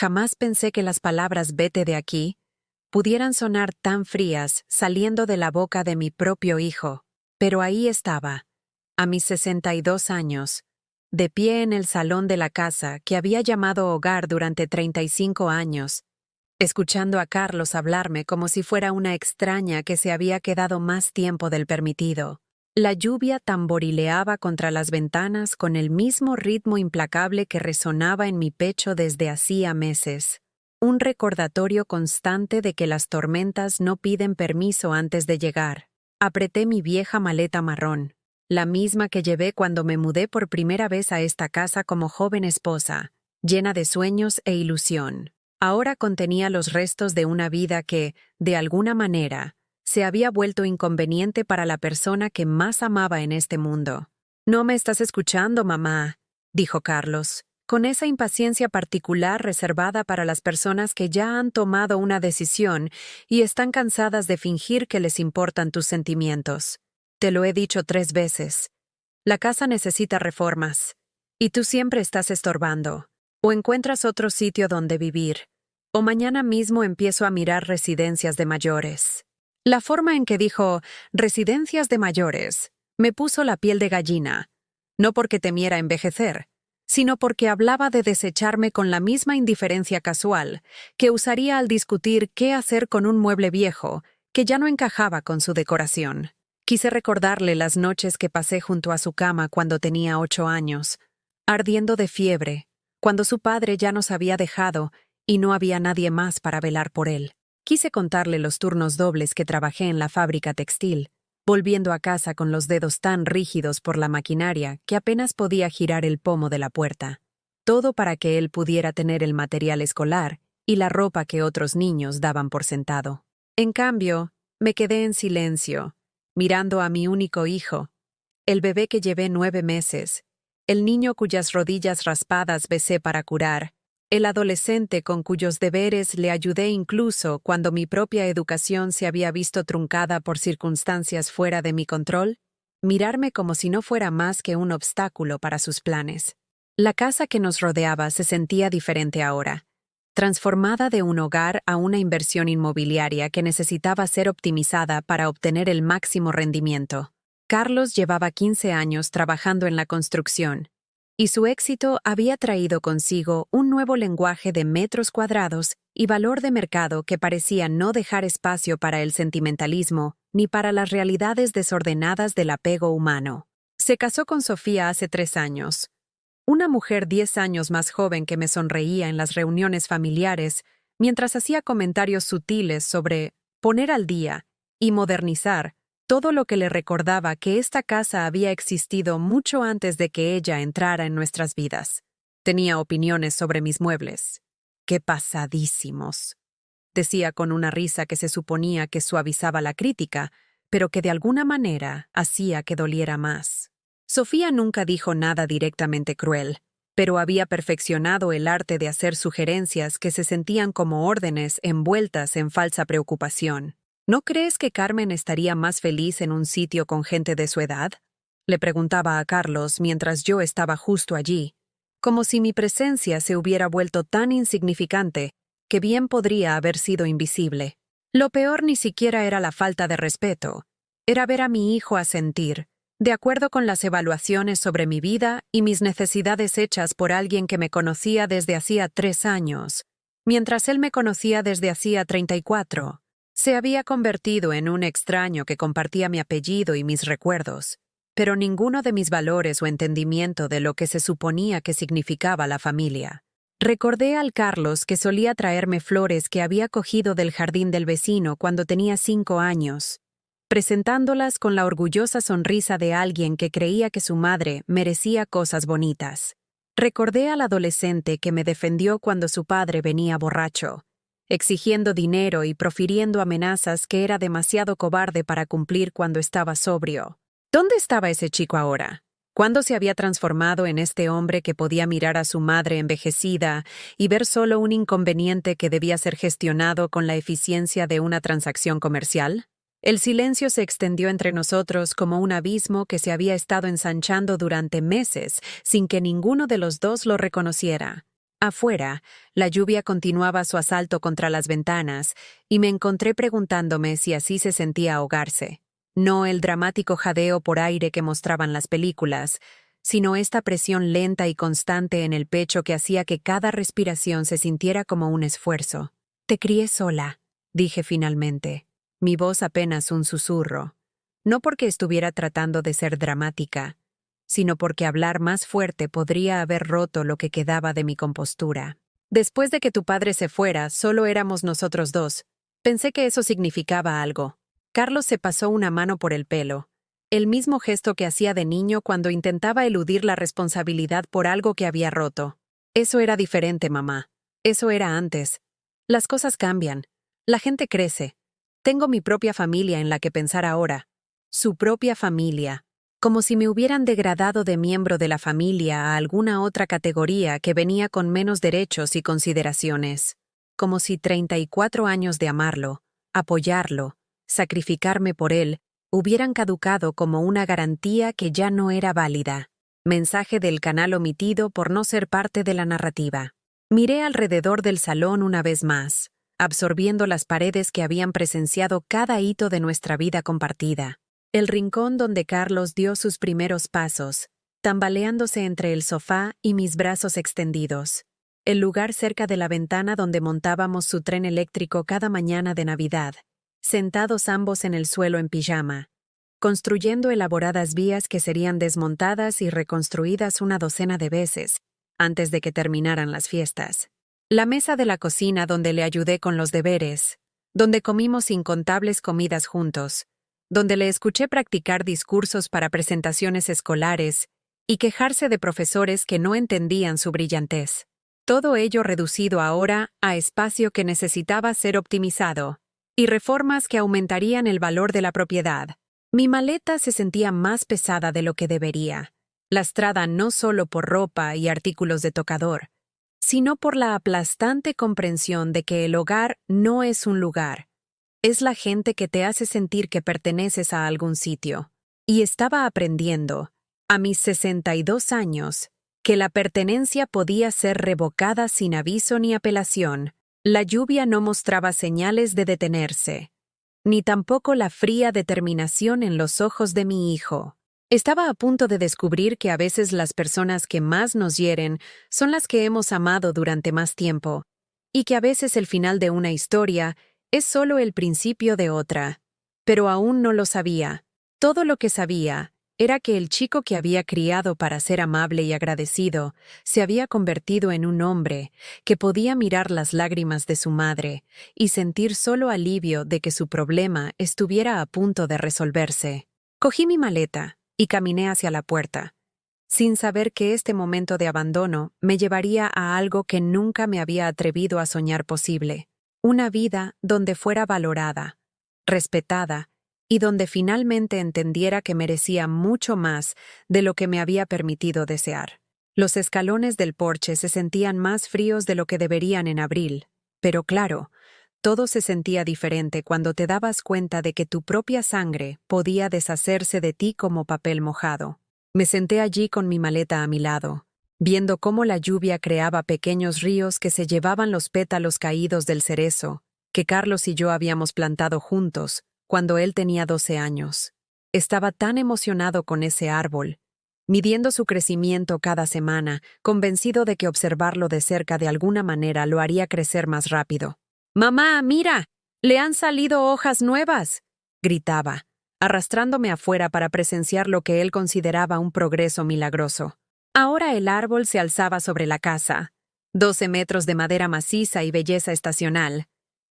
Jamás pensé que las palabras «vete de aquí» pudieran sonar tan frías saliendo de la boca de mi propio hijo. Pero ahí estaba, a mis 62 años, de pie en el salón de la casa que había llamado hogar durante 35 años, escuchando a Carlos hablarme como si fuera una extraña que se había quedado más tiempo del permitido. La lluvia tamborileaba contra las ventanas con el mismo ritmo implacable que resonaba en mi pecho desde hacía meses. Un recordatorio constante de que las tormentas no piden permiso antes de llegar. Apreté mi vieja maleta marrón, la misma que llevé cuando me mudé por primera vez a esta casa como joven esposa, llena de sueños e ilusión. Ahora contenía los restos de una vida que, de alguna manera, se había vuelto inconveniente para la persona que más amaba en este mundo. «No me estás escuchando, mamá», dijo Carlos, con esa impaciencia particular reservada para las personas que ya han tomado una decisión y están cansadas de fingir que les importan tus sentimientos. «Te lo he dicho 3 veces. La casa necesita reformas, y tú siempre estás estorbando. O encuentras otro sitio donde vivir, o mañana mismo empiezo a mirar residencias de mayores». La forma en que dijo «residencias de mayores» me puso la piel de gallina, no porque temiera envejecer, sino porque hablaba de desecharme con la misma indiferencia casual que usaría al discutir qué hacer con un mueble viejo que ya no encajaba con su decoración. Quise recordarle las noches que pasé junto a su cama cuando tenía 8 años, ardiendo de fiebre, cuando su padre ya nos había dejado y no había nadie más para velar por él. Quise contarle los turnos dobles que trabajé en la fábrica textil, volviendo a casa con los dedos tan rígidos por la maquinaria que apenas podía girar el pomo de la puerta. Todo para que él pudiera tener el material escolar y la ropa que otros niños daban por sentado. En cambio, me quedé en silencio, mirando a mi único hijo, el bebé que llevé 9 meses, el niño cuyas rodillas raspadas besé para curar, el adolescente con cuyos deberes le ayudé incluso cuando mi propia educación se había visto truncada por circunstancias fuera de mi control, mirarme como si no fuera más que un obstáculo para sus planes. La casa que nos rodeaba se sentía diferente ahora, transformada de un hogar a una inversión inmobiliaria que necesitaba ser optimizada para obtener el máximo rendimiento. Carlos llevaba 15 años trabajando en la construcción, y su éxito había traído consigo un nuevo lenguaje de metros cuadrados y valor de mercado que parecía no dejar espacio para el sentimentalismo ni para las realidades desordenadas del apego humano. Se casó con Sofía hace 3 años, una mujer 10 años más joven que me sonreía en las reuniones familiares mientras hacía comentarios sutiles sobre poner al día y modernizar todo lo que le recordaba que esta casa había existido mucho antes de que ella entrara en nuestras vidas. Tenía opiniones sobre mis muebles. «¡Qué pasadísimos!», decía con una risa que se suponía que suavizaba la crítica, pero que de alguna manera hacía que doliera más. Sofía nunca dijo nada directamente cruel, pero había perfeccionado el arte de hacer sugerencias que se sentían como órdenes envueltas en falsa preocupación. «¿No crees que Carmen estaría más feliz en un sitio con gente de su edad?», le preguntaba a Carlos mientras yo estaba justo allí, como si mi presencia se hubiera vuelto tan insignificante que bien podría haber sido invisible. Lo peor ni siquiera era la falta de respeto, era ver a mi hijo asentir, de acuerdo con las evaluaciones sobre mi vida y mis necesidades hechas por alguien que me conocía desde hacía 3 años, mientras él me conocía desde hacía 34. Se había convertido en un extraño que compartía mi apellido y mis recuerdos, pero ninguno de mis valores o entendimiento de lo que se suponía que significaba la familia. Recordé al Carlos que solía traerme flores que había cogido del jardín del vecino cuando tenía 5 años, presentándolas con la orgullosa sonrisa de alguien que creía que su madre merecía cosas bonitas. Recordé al adolescente que me defendió cuando su padre venía borracho, exigiendo dinero y profiriendo amenazas que era demasiado cobarde para cumplir cuando estaba sobrio. ¿Dónde estaba ese chico ahora? ¿Cuándo se había transformado en este hombre que podía mirar a su madre envejecida y ver solo un inconveniente que debía ser gestionado con la eficiencia de una transacción comercial? El silencio se extendió entre nosotros como un abismo que se había estado ensanchando durante meses sin que ninguno de los dos lo reconociera. Afuera, la lluvia continuaba su asalto contra las ventanas, y me encontré preguntándome si así se sentía ahogarse. No el dramático jadeo por aire que mostraban las películas, sino esta presión lenta y constante en el pecho que hacía que cada respiración se sintiera como un esfuerzo. «Te crié sola», dije finalmente, mi voz apenas un susurro. No porque estuviera tratando de ser dramática, sino porque hablar más fuerte podría haber roto lo que quedaba de mi compostura. «Después de que tu padre se fuera, solo éramos nosotros dos. Pensé que eso significaba algo». Carlos se pasó una mano por el pelo, el mismo gesto que hacía de niño cuando intentaba eludir la responsabilidad por algo que había roto. «Eso era diferente, mamá. Eso era antes. Las cosas cambian. La gente crece. Tengo mi propia familia en la que pensar ahora». Su propia familia. Como si me hubieran degradado de miembro de la familia a alguna otra categoría que venía con menos derechos y consideraciones. Como si 34 años de amarlo, apoyarlo, sacrificarme por él, hubieran caducado como una garantía que ya no era válida. Mensaje del canal omitido por no ser parte de la narrativa. Miré alrededor del salón una vez más, absorbiendo las paredes que habían presenciado cada hito de nuestra vida compartida. El rincón donde Carlos dio sus primeros pasos, tambaleándose entre el sofá y mis brazos extendidos. El lugar cerca de la ventana donde montábamos su tren eléctrico cada mañana de Navidad, sentados ambos en el suelo en pijama, construyendo elaboradas vías que serían desmontadas y reconstruidas una docena de veces, antes de que terminaran las fiestas. La mesa de la cocina donde le ayudé con los deberes, donde comimos incontables comidas juntos, donde le escuché practicar discursos para presentaciones escolares y quejarse de profesores que no entendían su brillantez. Todo ello reducido ahora a espacio que necesitaba ser optimizado, y reformas que aumentarían el valor de la propiedad. Mi maleta se sentía más pesada de lo que debería, lastrada no solo por ropa y artículos de tocador, sino por la aplastante comprensión de que el hogar no es un lugar. Es la gente que te hace sentir que perteneces a algún sitio. Y estaba aprendiendo, a mis 62 años, que la pertenencia podía ser revocada sin aviso ni apelación. La lluvia no mostraba señales de detenerse, ni tampoco la fría determinación en los ojos de mi hijo. Estaba a punto de descubrir que a veces las personas que más nos hieren son las que hemos amado durante más tiempo, y que a veces el final de una historia es solo el principio de otra. Pero aún no lo sabía. Todo lo que sabía era que el chico que había criado para ser amable y agradecido se había convertido en un hombre que podía mirar las lágrimas de su madre y sentir solo alivio de que su problema estuviera a punto de resolverse. Cogí mi maleta y caminé hacia la puerta, sin saber que este momento de abandono me llevaría a algo que nunca me había atrevido a soñar posible. Una vida donde fuera valorada, respetada, y donde finalmente entendiera que merecía mucho más de lo que me había permitido desear. Los escalones del porche se sentían más fríos de lo que deberían en abril, pero claro, todo se sentía diferente cuando te dabas cuenta de que tu propia sangre podía deshacerse de ti como papel mojado. Me senté allí con mi maleta a mi lado, viendo cómo la lluvia creaba pequeños ríos que se llevaban los pétalos caídos del cerezo, que Carlos y yo habíamos plantado juntos, cuando él tenía 12 años. Estaba tan emocionado con ese árbol, midiendo su crecimiento cada semana, convencido de que observarlo de cerca de alguna manera lo haría crecer más rápido. «¡Mamá, mira! ¡Le han salido hojas nuevas!», gritaba, arrastrándome afuera para presenciar lo que él consideraba un progreso milagroso. Ahora el árbol se alzaba sobre la casa, 12 metros de madera maciza y belleza estacional.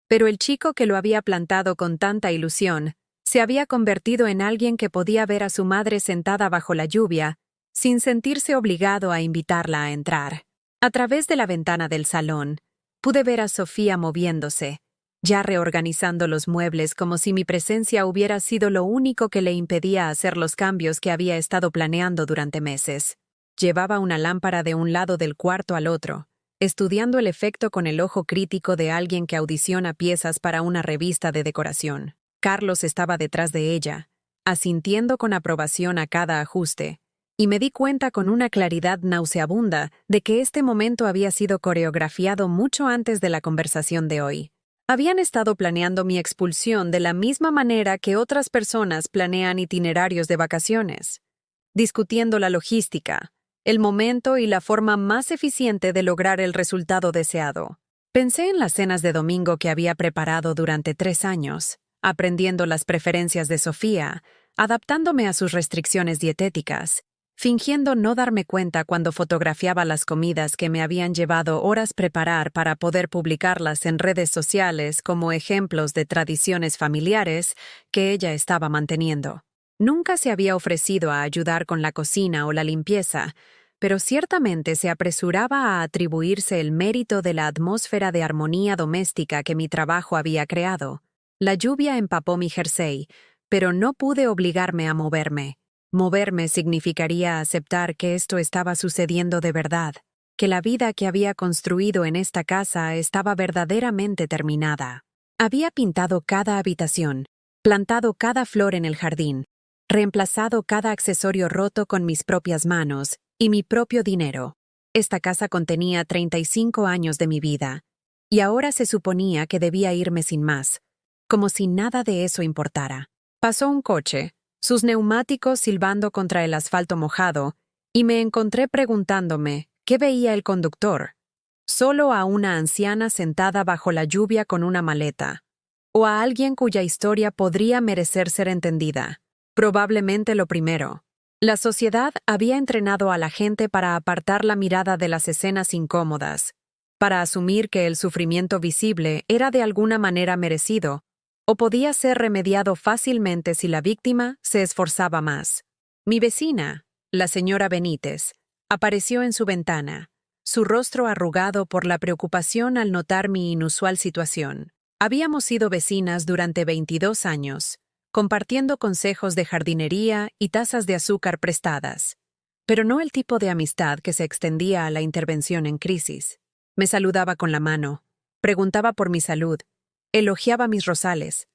Pero el chico que lo había plantado con tanta ilusión se había convertido en alguien que podía ver a su madre sentada bajo la lluvia, sin sentirse obligado a invitarla a entrar. A través de la ventana del salón, pude ver a Sofía moviéndose, ya reorganizando los muebles como si mi presencia hubiera sido lo único que le impedía hacer los cambios que había estado planeando durante meses. Llevaba una lámpara de un lado del cuarto al otro, estudiando el efecto con el ojo crítico de alguien que audiciona piezas para una revista de decoración. Carlos estaba detrás de ella, asintiendo con aprobación a cada ajuste, y me di cuenta con una claridad nauseabunda de que este momento había sido coreografiado mucho antes de la conversación de hoy. Habían estado planeando mi expulsión de la misma manera que otras personas planean itinerarios de vacaciones, discutiendo la logística, el momento y la forma más eficiente de lograr el resultado deseado. Pensé en las cenas de domingo que había preparado durante 3 años, aprendiendo las preferencias de Sofía, adaptándome a sus restricciones dietéticas, fingiendo no darme cuenta cuando fotografiaba las comidas que me habían llevado horas preparar para poder publicarlas en redes sociales como ejemplos de tradiciones familiares que ella estaba manteniendo. Nunca se había ofrecido a ayudar con la cocina o la limpieza, pero ciertamente se apresuraba a atribuirse el mérito de la atmósfera de armonía doméstica que mi trabajo había creado. La lluvia empapó mi jersey, pero no pude obligarme a moverme. Moverme significaría aceptar que esto estaba sucediendo de verdad, que la vida que había construido en esta casa estaba verdaderamente terminada. Había pintado cada habitación, plantado cada flor en el jardín, reemplazado cada accesorio roto con mis propias manos y mi propio dinero. Esta casa contenía 35 años de mi vida, y ahora se suponía que debía irme sin más, como si nada de eso importara. Pasó un coche, sus neumáticos silbando contra el asfalto mojado, y me encontré preguntándome qué veía el conductor. Solo a una anciana sentada bajo la lluvia con una maleta, o a alguien cuya historia podría merecer ser entendida. Probablemente lo primero. La sociedad había entrenado a la gente para apartar la mirada de las escenas incómodas, para asumir que el sufrimiento visible era de alguna manera merecido, o podía ser remediado fácilmente si la víctima se esforzaba más. Mi vecina, la señora Benítez, apareció en su ventana, su rostro arrugado por la preocupación al notar mi inusual situación. Habíamos sido vecinas durante 22 años, compartiendo consejos de jardinería y tazas de azúcar prestadas, pero no el tipo de amistad que se extendía a la intervención en crisis. Me saludaba con la mano, preguntaba por mi salud, elogiaba mis rosales,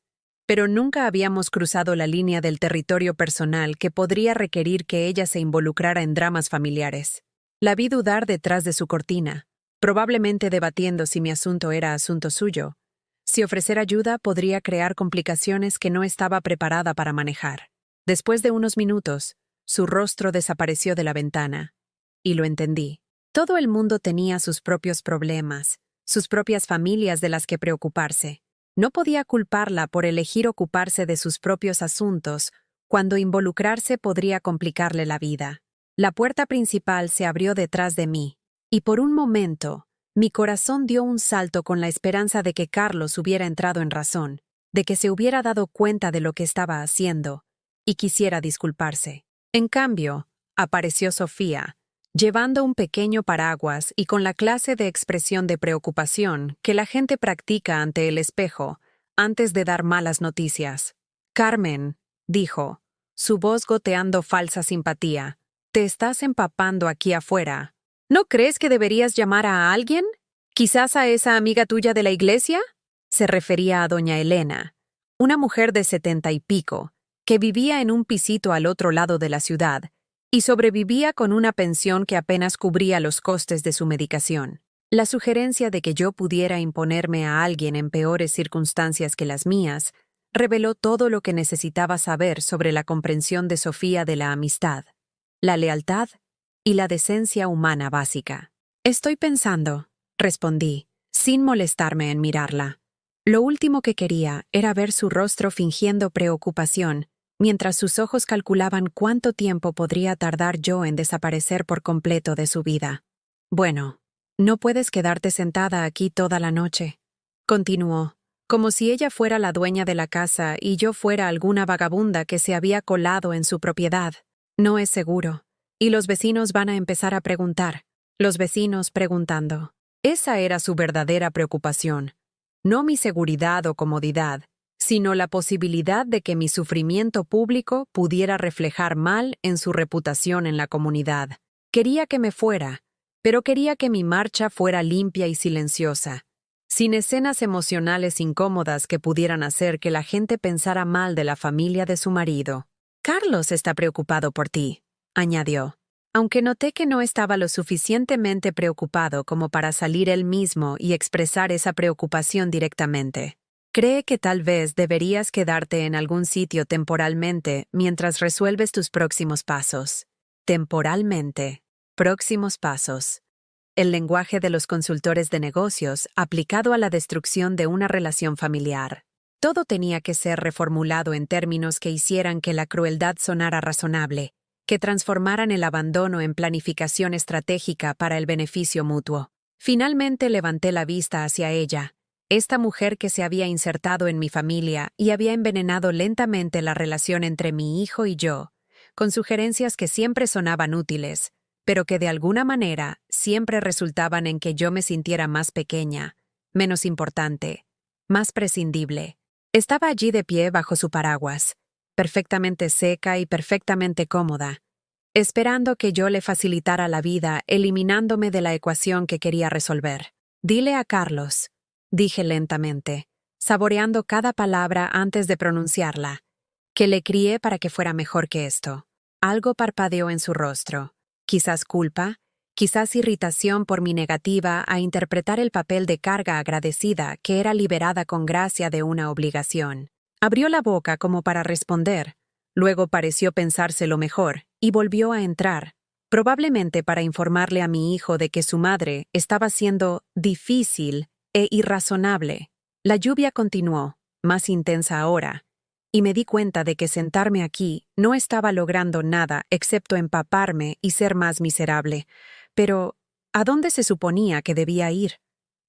pero nunca habíamos cruzado la línea del territorio personal que podría requerir que ella se involucrara en dramas familiares. La vi dudar detrás de su cortina, probablemente debatiendo si mi asunto era asunto suyo. Si ofrecer ayuda podría crear complicaciones que no estaba preparada para manejar. Después de unos minutos, su rostro desapareció de la ventana, y lo entendí. Todo el mundo tenía sus propios problemas, sus propias familias de las que preocuparse. No podía culparla por elegir ocuparse de sus propios asuntos, cuando involucrarse podría complicarle la vida. La puerta principal se abrió detrás de mí, y por un momento, mi corazón dio un salto con la esperanza de que Carlos hubiera entrado en razón, de que se hubiera dado cuenta de lo que estaba haciendo, y quisiera disculparse. En cambio, apareció Sofía, llevando un pequeño paraguas y con la clase de expresión de preocupación que la gente practica ante el espejo antes de dar malas noticias. «Carmen», dijo, su voz goteando falsa simpatía, «te estás empapando aquí afuera. ¿No crees que deberías llamar a alguien? ¿Quizás a esa amiga tuya de la iglesia?» Se refería a doña Elena, una mujer de 70 y pico, que vivía en un pisito al otro lado de la ciudad y sobrevivía con una pensión que apenas cubría los costes de su medicación. La sugerencia de que yo pudiera imponerme a alguien en peores circunstancias que las mías reveló todo lo que necesitaba saber sobre la comprensión de Sofía de la amistad, la lealtad y la decencia humana básica. «Estoy pensando», respondí, sin molestarme en mirarla. Lo último que quería era ver su rostro fingiendo preocupación, mientras sus ojos calculaban cuánto tiempo podría tardar yo en desaparecer por completo de su vida. «Bueno, no puedes quedarte sentada aquí toda la noche», continuó, como si ella fuera la dueña de la casa y yo fuera alguna vagabunda que se había colado en su propiedad. «No es seguro. Y los vecinos van a empezar a preguntar». Los vecinos preguntando. Esa era su verdadera preocupación. No mi seguridad o comodidad, sino la posibilidad de que mi sufrimiento público pudiera reflejar mal en su reputación en la comunidad. Quería que me fuera, pero quería que mi marcha fuera limpia y silenciosa, sin escenas emocionales incómodas que pudieran hacer que la gente pensara mal de la familia de su marido. «Carlos está preocupado por ti», añadió. Aunque noté que no estaba lo suficientemente preocupado como para salir él mismo y expresar esa preocupación directamente. Cree que tal vez deberías quedarte en algún sitio temporalmente mientras resuelves tus próximos pasos. Temporalmente. Próximos pasos. El lenguaje de los consultores de negocios aplicado a la destrucción de una relación familiar. Todo tenía que ser reformulado en términos que hicieran que la crueldad sonara razonable, que transformaran el abandono en planificación estratégica para el beneficio mutuo. Finalmente levanté la vista hacia ella, esta mujer que se había insertado en mi familia y había envenenado lentamente la relación entre mi hijo y yo, con sugerencias que siempre sonaban útiles, pero que de alguna manera siempre resultaban en que yo me sintiera más pequeña, menos importante, más prescindible. Estaba allí de pie bajo su paraguas, perfectamente seca y perfectamente cómoda, esperando que yo le facilitara la vida eliminándome de la ecuación que quería resolver. Dile a Carlos, dije lentamente, saboreando cada palabra antes de pronunciarla, que le crié para que fuera mejor que esto. Algo parpadeó en su rostro, quizás culpa, quizás irritación por mi negativa a interpretar el papel de carga agradecida que era liberada con gracia de una obligación. Abrió la boca como para responder, luego pareció pensárselo mejor y volvió a entrar, probablemente para informarle a mi hijo de que su madre estaba siendo difícil e irrazonable. La lluvia continuó, más intensa ahora, y me di cuenta de que sentarme aquí no estaba logrando nada excepto empaparme y ser más miserable. Pero, ¿a dónde se suponía que debía ir?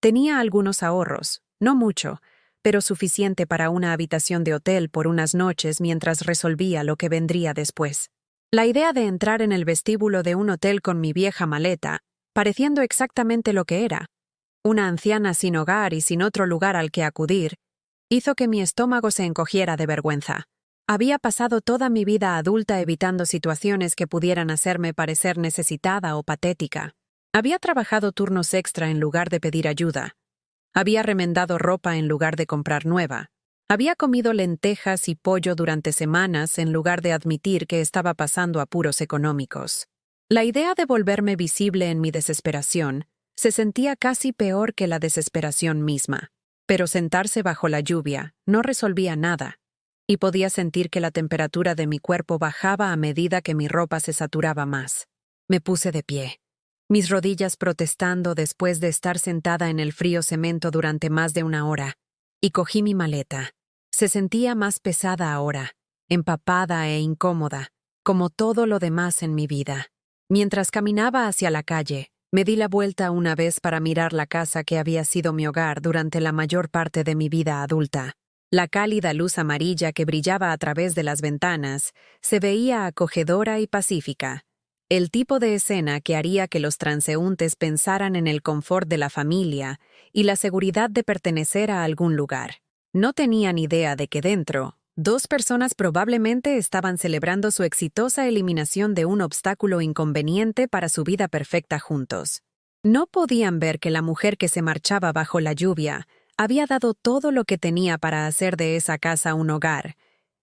Tenía algunos ahorros, no mucho, pero suficiente para una habitación de hotel por unas noches mientras resolvía lo que vendría después. La idea de entrar en el vestíbulo de un hotel con mi vieja maleta, pareciendo exactamente lo que era, una anciana sin hogar y sin otro lugar al que acudir, hizo que mi estómago se encogiera de vergüenza. Había pasado toda mi vida adulta evitando situaciones que pudieran hacerme parecer necesitada o patética. Había trabajado turnos extra en lugar de pedir ayuda. Había remendado ropa en lugar de comprar nueva. Había comido lentejas y pollo durante semanas en lugar de admitir que estaba pasando apuros económicos. La idea de volverme visible en mi desesperación se sentía casi peor que la desesperación misma. Pero sentarse bajo la lluvia no resolvía nada, y podía sentir que la temperatura de mi cuerpo bajaba a medida que mi ropa se saturaba más. Me puse de pie, mis rodillas protestando después de estar sentada en el frío cemento durante más de una hora, y cogí mi maleta. Se sentía más pesada ahora, empapada e incómoda, como todo lo demás en mi vida. Mientras caminaba hacia la calle, me di la vuelta una vez para mirar la casa que había sido mi hogar durante la mayor parte de mi vida adulta. La cálida luz amarilla que brillaba a través de las ventanas se veía acogedora y pacífica, el tipo de escena que haría que los transeúntes pensaran en el confort de la familia y la seguridad de pertenecer a algún lugar. No tenían idea de que dentro, dos personas probablemente estaban celebrando su exitosa eliminación de un obstáculo inconveniente para su vida perfecta juntos. No podían ver que la mujer que se marchaba bajo la lluvia había dado todo lo que tenía para hacer de esa casa un hogar,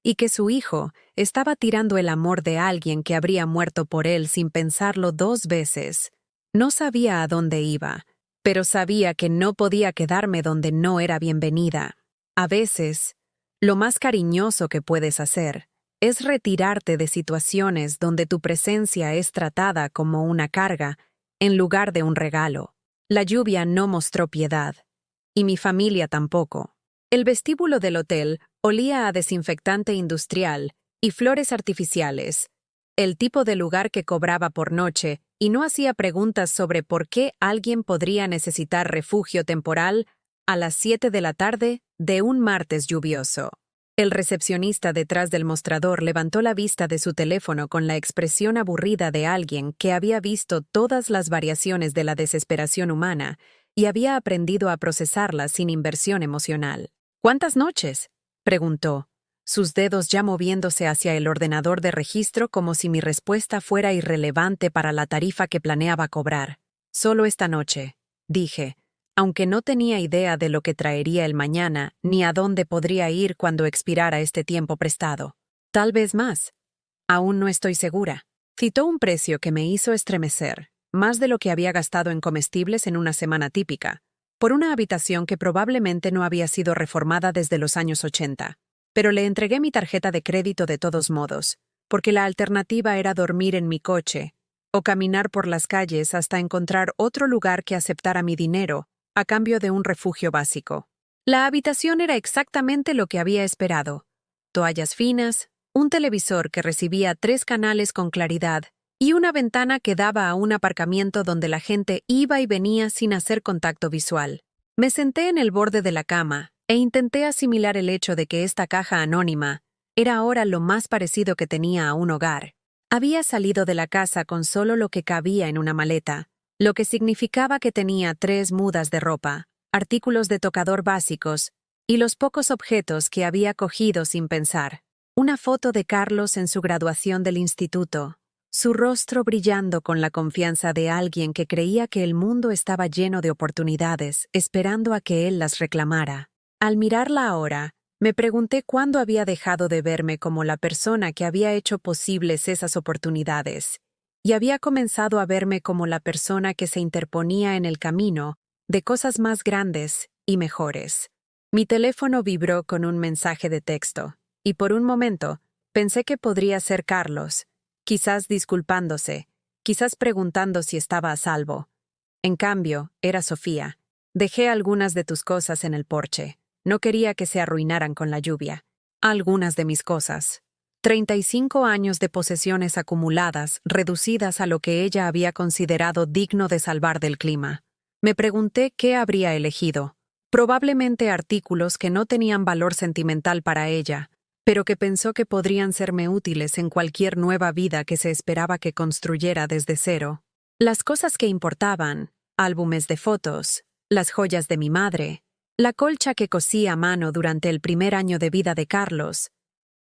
y que su hijo estaba tirando el amor de alguien que habría muerto por él sin pensarlo 2 veces. No sabía a dónde iba, pero sabía que no podía quedarme donde no era bienvenida. A veces, lo más cariñoso que puedes hacer es retirarte de situaciones donde tu presencia es tratada como una carga en lugar de un regalo. La lluvia no mostró piedad, y mi familia tampoco. El vestíbulo del hotel olía a desinfectante industrial y flores artificiales, el tipo de lugar que cobraba por noche y no hacía preguntas sobre por qué alguien podría necesitar refugio temporal a las 7 de la tarde de un martes lluvioso. El recepcionista detrás del mostrador levantó la vista de su teléfono con la expresión aburrida de alguien que había visto todas las variaciones de la desesperación humana y había aprendido a procesarlas sin inversión emocional. ¿Cuántas noches?, preguntó, sus dedos ya moviéndose hacia el ordenador de registro como si mi respuesta fuera irrelevante para la tarifa que planeaba cobrar. Solo esta noche, dije, aunque no tenía idea de lo que traería el mañana ni a dónde podría ir cuando expirara este tiempo prestado. Tal vez más. Aún no estoy segura. Citó un precio que me hizo estremecer, más de lo que había gastado en comestibles en una semana típica, por una habitación que probablemente no había sido reformada desde los años 80. Pero le entregué mi tarjeta de crédito de todos modos, porque la alternativa era dormir en mi coche o caminar por las calles hasta encontrar otro lugar que aceptara mi dinero a cambio de un refugio básico. La habitación era exactamente lo que había esperado. Toallas finas, un televisor que recibía 3 canales con claridad y una ventana que daba a un aparcamiento donde la gente iba y venía sin hacer contacto visual. Me senté en el borde de la cama e intenté asimilar el hecho de que esta caja anónima era ahora lo más parecido que tenía a un hogar. Había salido de la casa con solo lo que cabía en una maleta, lo que significaba que tenía 3 mudas de ropa, artículos de tocador básicos y los pocos objetos que había cogido sin pensar. Una foto de Carlos en su graduación del instituto, su rostro brillando con la confianza de alguien que creía que el mundo estaba lleno de oportunidades, esperando a que él las reclamara. Al mirarla ahora, me pregunté cuándo había dejado de verme como la persona que había hecho posibles esas oportunidades, y había comenzado a verme como la persona que se interponía en el camino de cosas más grandes y mejores. Mi teléfono vibró con un mensaje de texto, y por un momento pensé que podría ser Carlos, quizás disculpándose, quizás preguntando si estaba a salvo. En cambio, era Sofía. Dejé algunas de tus cosas en el porche. No quería que se arruinaran con la lluvia. Algunas de mis cosas. 35 años de posesiones acumuladas, reducidas a lo que ella había considerado digno de salvar del clima. Me pregunté qué habría elegido. Probablemente artículos que no tenían valor sentimental para ella, pero que pensó que podrían serme útiles en cualquier nueva vida que se esperaba que construyera desde cero. Las cosas que importaban, álbumes de fotos, las joyas de mi madre, la colcha que cosí a mano durante el primer año de vida de Carlos,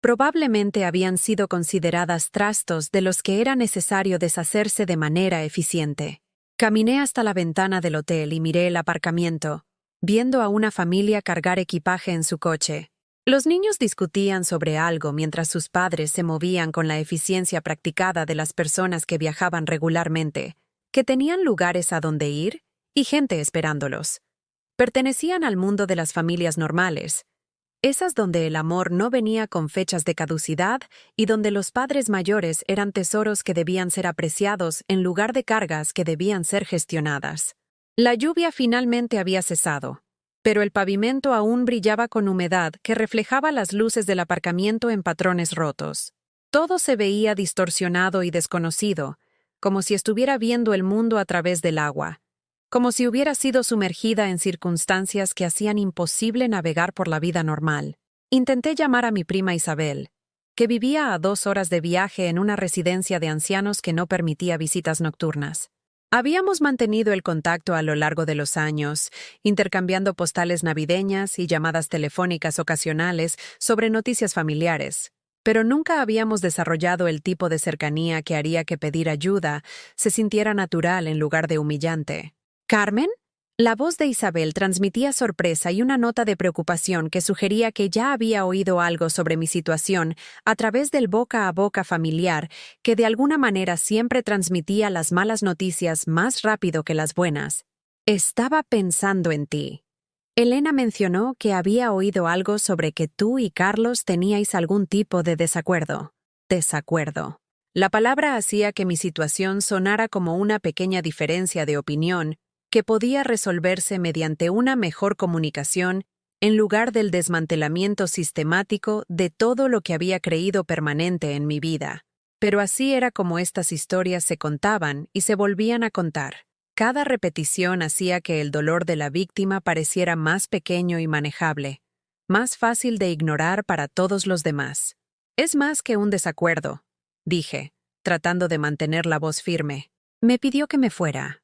probablemente habían sido consideradas trastos de los que era necesario deshacerse de manera eficiente. Caminé hasta la ventana del hotel y miré el aparcamiento, viendo a una familia cargar equipaje en su coche. Los niños discutían sobre algo mientras sus padres se movían con la eficiencia practicada de las personas que viajaban regularmente, que tenían lugares a donde ir y gente esperándolos. Pertenecían al mundo de las familias normales, esas donde el amor no venía con fechas de caducidad y donde los padres mayores eran tesoros que debían ser apreciados en lugar de cargas que debían ser gestionadas. La lluvia finalmente había cesado, pero el pavimento aún brillaba con humedad que reflejaba las luces del aparcamiento en patrones rotos. Todo se veía distorsionado y desconocido, como si estuviera viendo el mundo a través del agua, como si hubiera sido sumergida en circunstancias que hacían imposible navegar por la vida normal. Intenté llamar a mi prima Isabel, que vivía a 2 horas de viaje en una residencia de ancianos que no permitía visitas nocturnas. Habíamos mantenido el contacto a lo largo de los años, intercambiando postales navideñas y llamadas telefónicas ocasionales sobre noticias familiares, pero nunca habíamos desarrollado el tipo de cercanía que haría que pedir ayuda se sintiera natural en lugar de humillante. ¿Carmen? La voz de Isabel transmitía sorpresa y una nota de preocupación que sugería que ya había oído algo sobre mi situación a través del boca a boca familiar que de alguna manera siempre transmitía las malas noticias más rápido que las buenas. Estaba pensando en ti. Elena mencionó que había oído algo sobre que tú y Carlos teníais algún tipo de desacuerdo. Desacuerdo. La palabra hacía que mi situación sonara como una pequeña diferencia de opinión que podía resolverse mediante una mejor comunicación en lugar del desmantelamiento sistemático de todo lo que había creído permanente en mi vida. Pero así era como estas historias se contaban y se volvían a contar. Cada repetición hacía que el dolor de la víctima pareciera más pequeño y manejable, más fácil de ignorar para todos los demás. Es más que un desacuerdo, dije, tratando de mantener la voz firme. Me pidió que me fuera.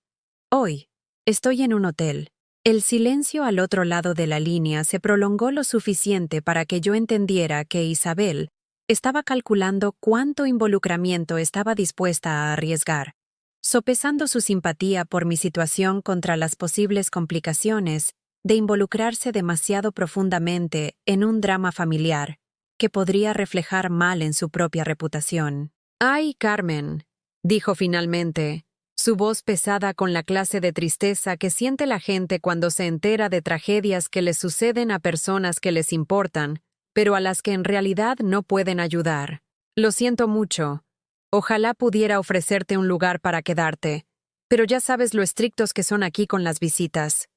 Hoy. Estoy en un hotel. El silencio al otro lado de la línea se prolongó lo suficiente para que yo entendiera que Isabel estaba calculando cuánto involucramiento estaba dispuesta a arriesgar, sopesando su simpatía por mi situación contra las posibles complicaciones de involucrarse demasiado profundamente en un drama familiar que podría reflejar mal en su propia reputación. «Ay, Carmen», dijo finalmente, su voz pesada con la clase de tristeza que siente la gente cuando se entera de tragedias que les suceden a personas que les importan, pero a las que en realidad no pueden ayudar. Lo siento mucho. Ojalá pudiera ofrecerte un lugar para quedarte, pero ya sabes lo estrictos que son aquí con las visitas.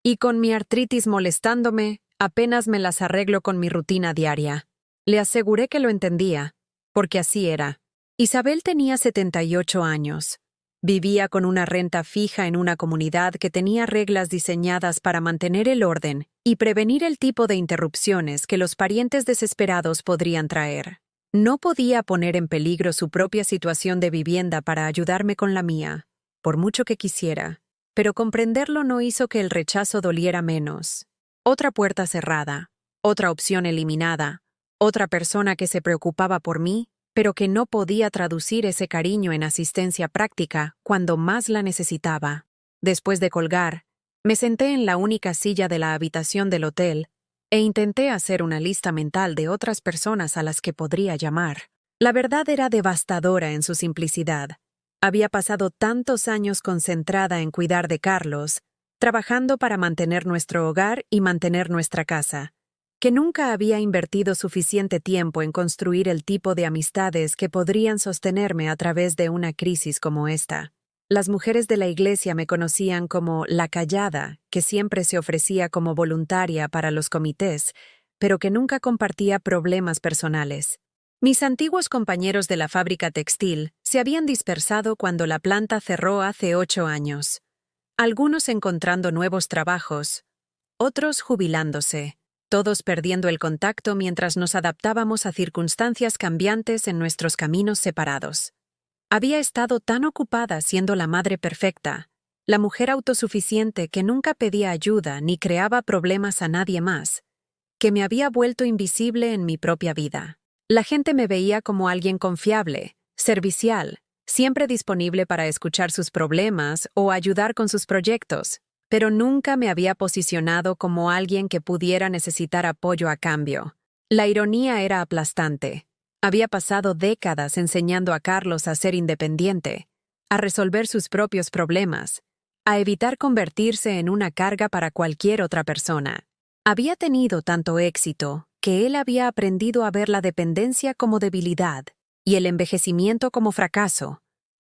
Y con mi artritis molestándome, apenas me las arreglo con mi rutina diaria. Le aseguré que lo entendía, porque así era. Isabel tenía 78 años. Vivía con una renta fija en una comunidad que tenía reglas diseñadas para mantener el orden y prevenir el tipo de interrupciones que los parientes desesperados podrían traer. No podía poner en peligro su propia situación de vivienda para ayudarme con la mía, por mucho que quisiera, pero comprenderlo no hizo que el rechazo doliera menos. Otra puerta cerrada, otra opción eliminada, otra persona que se preocupaba por mí, pero que no podía traducir ese cariño en asistencia práctica cuando más la necesitaba. Después de colgar, me senté en la única silla de la habitación del hotel e intenté hacer una lista mental de otras personas a las que podría llamar. La verdad era devastadora en su simplicidad. Había pasado tantos años concentrada en cuidar de Carlos, trabajando para mantener nuestro hogar y mantener nuestra casa, que nunca había invertido suficiente tiempo en construir el tipo de amistades que podrían sostenerme a través de una crisis como esta. Las mujeres de la iglesia me conocían como la callada, que siempre se ofrecía como voluntaria para los comités, pero que nunca compartía problemas personales. Mis antiguos compañeros de la fábrica textil se habían dispersado cuando la planta cerró hace 8 años. Algunos encontrando nuevos trabajos, otros jubilándose, todos perdiendo el contacto mientras nos adaptábamos a circunstancias cambiantes en nuestros caminos separados. Había estado tan ocupada siendo la madre perfecta, la mujer autosuficiente que nunca pedía ayuda ni creaba problemas a nadie más, que me había vuelto invisible en mi propia vida. La gente me veía como alguien confiable, servicial, siempre disponible para escuchar sus problemas o ayudar con sus proyectos, pero nunca me había posicionado como alguien que pudiera necesitar apoyo a cambio. La ironía era aplastante. Había pasado décadas enseñando a Carlos a ser independiente, a resolver sus propios problemas, a evitar convertirse en una carga para cualquier otra persona. Había tenido tanto éxito que él había aprendido a ver la dependencia como debilidad y el envejecimiento como fracaso,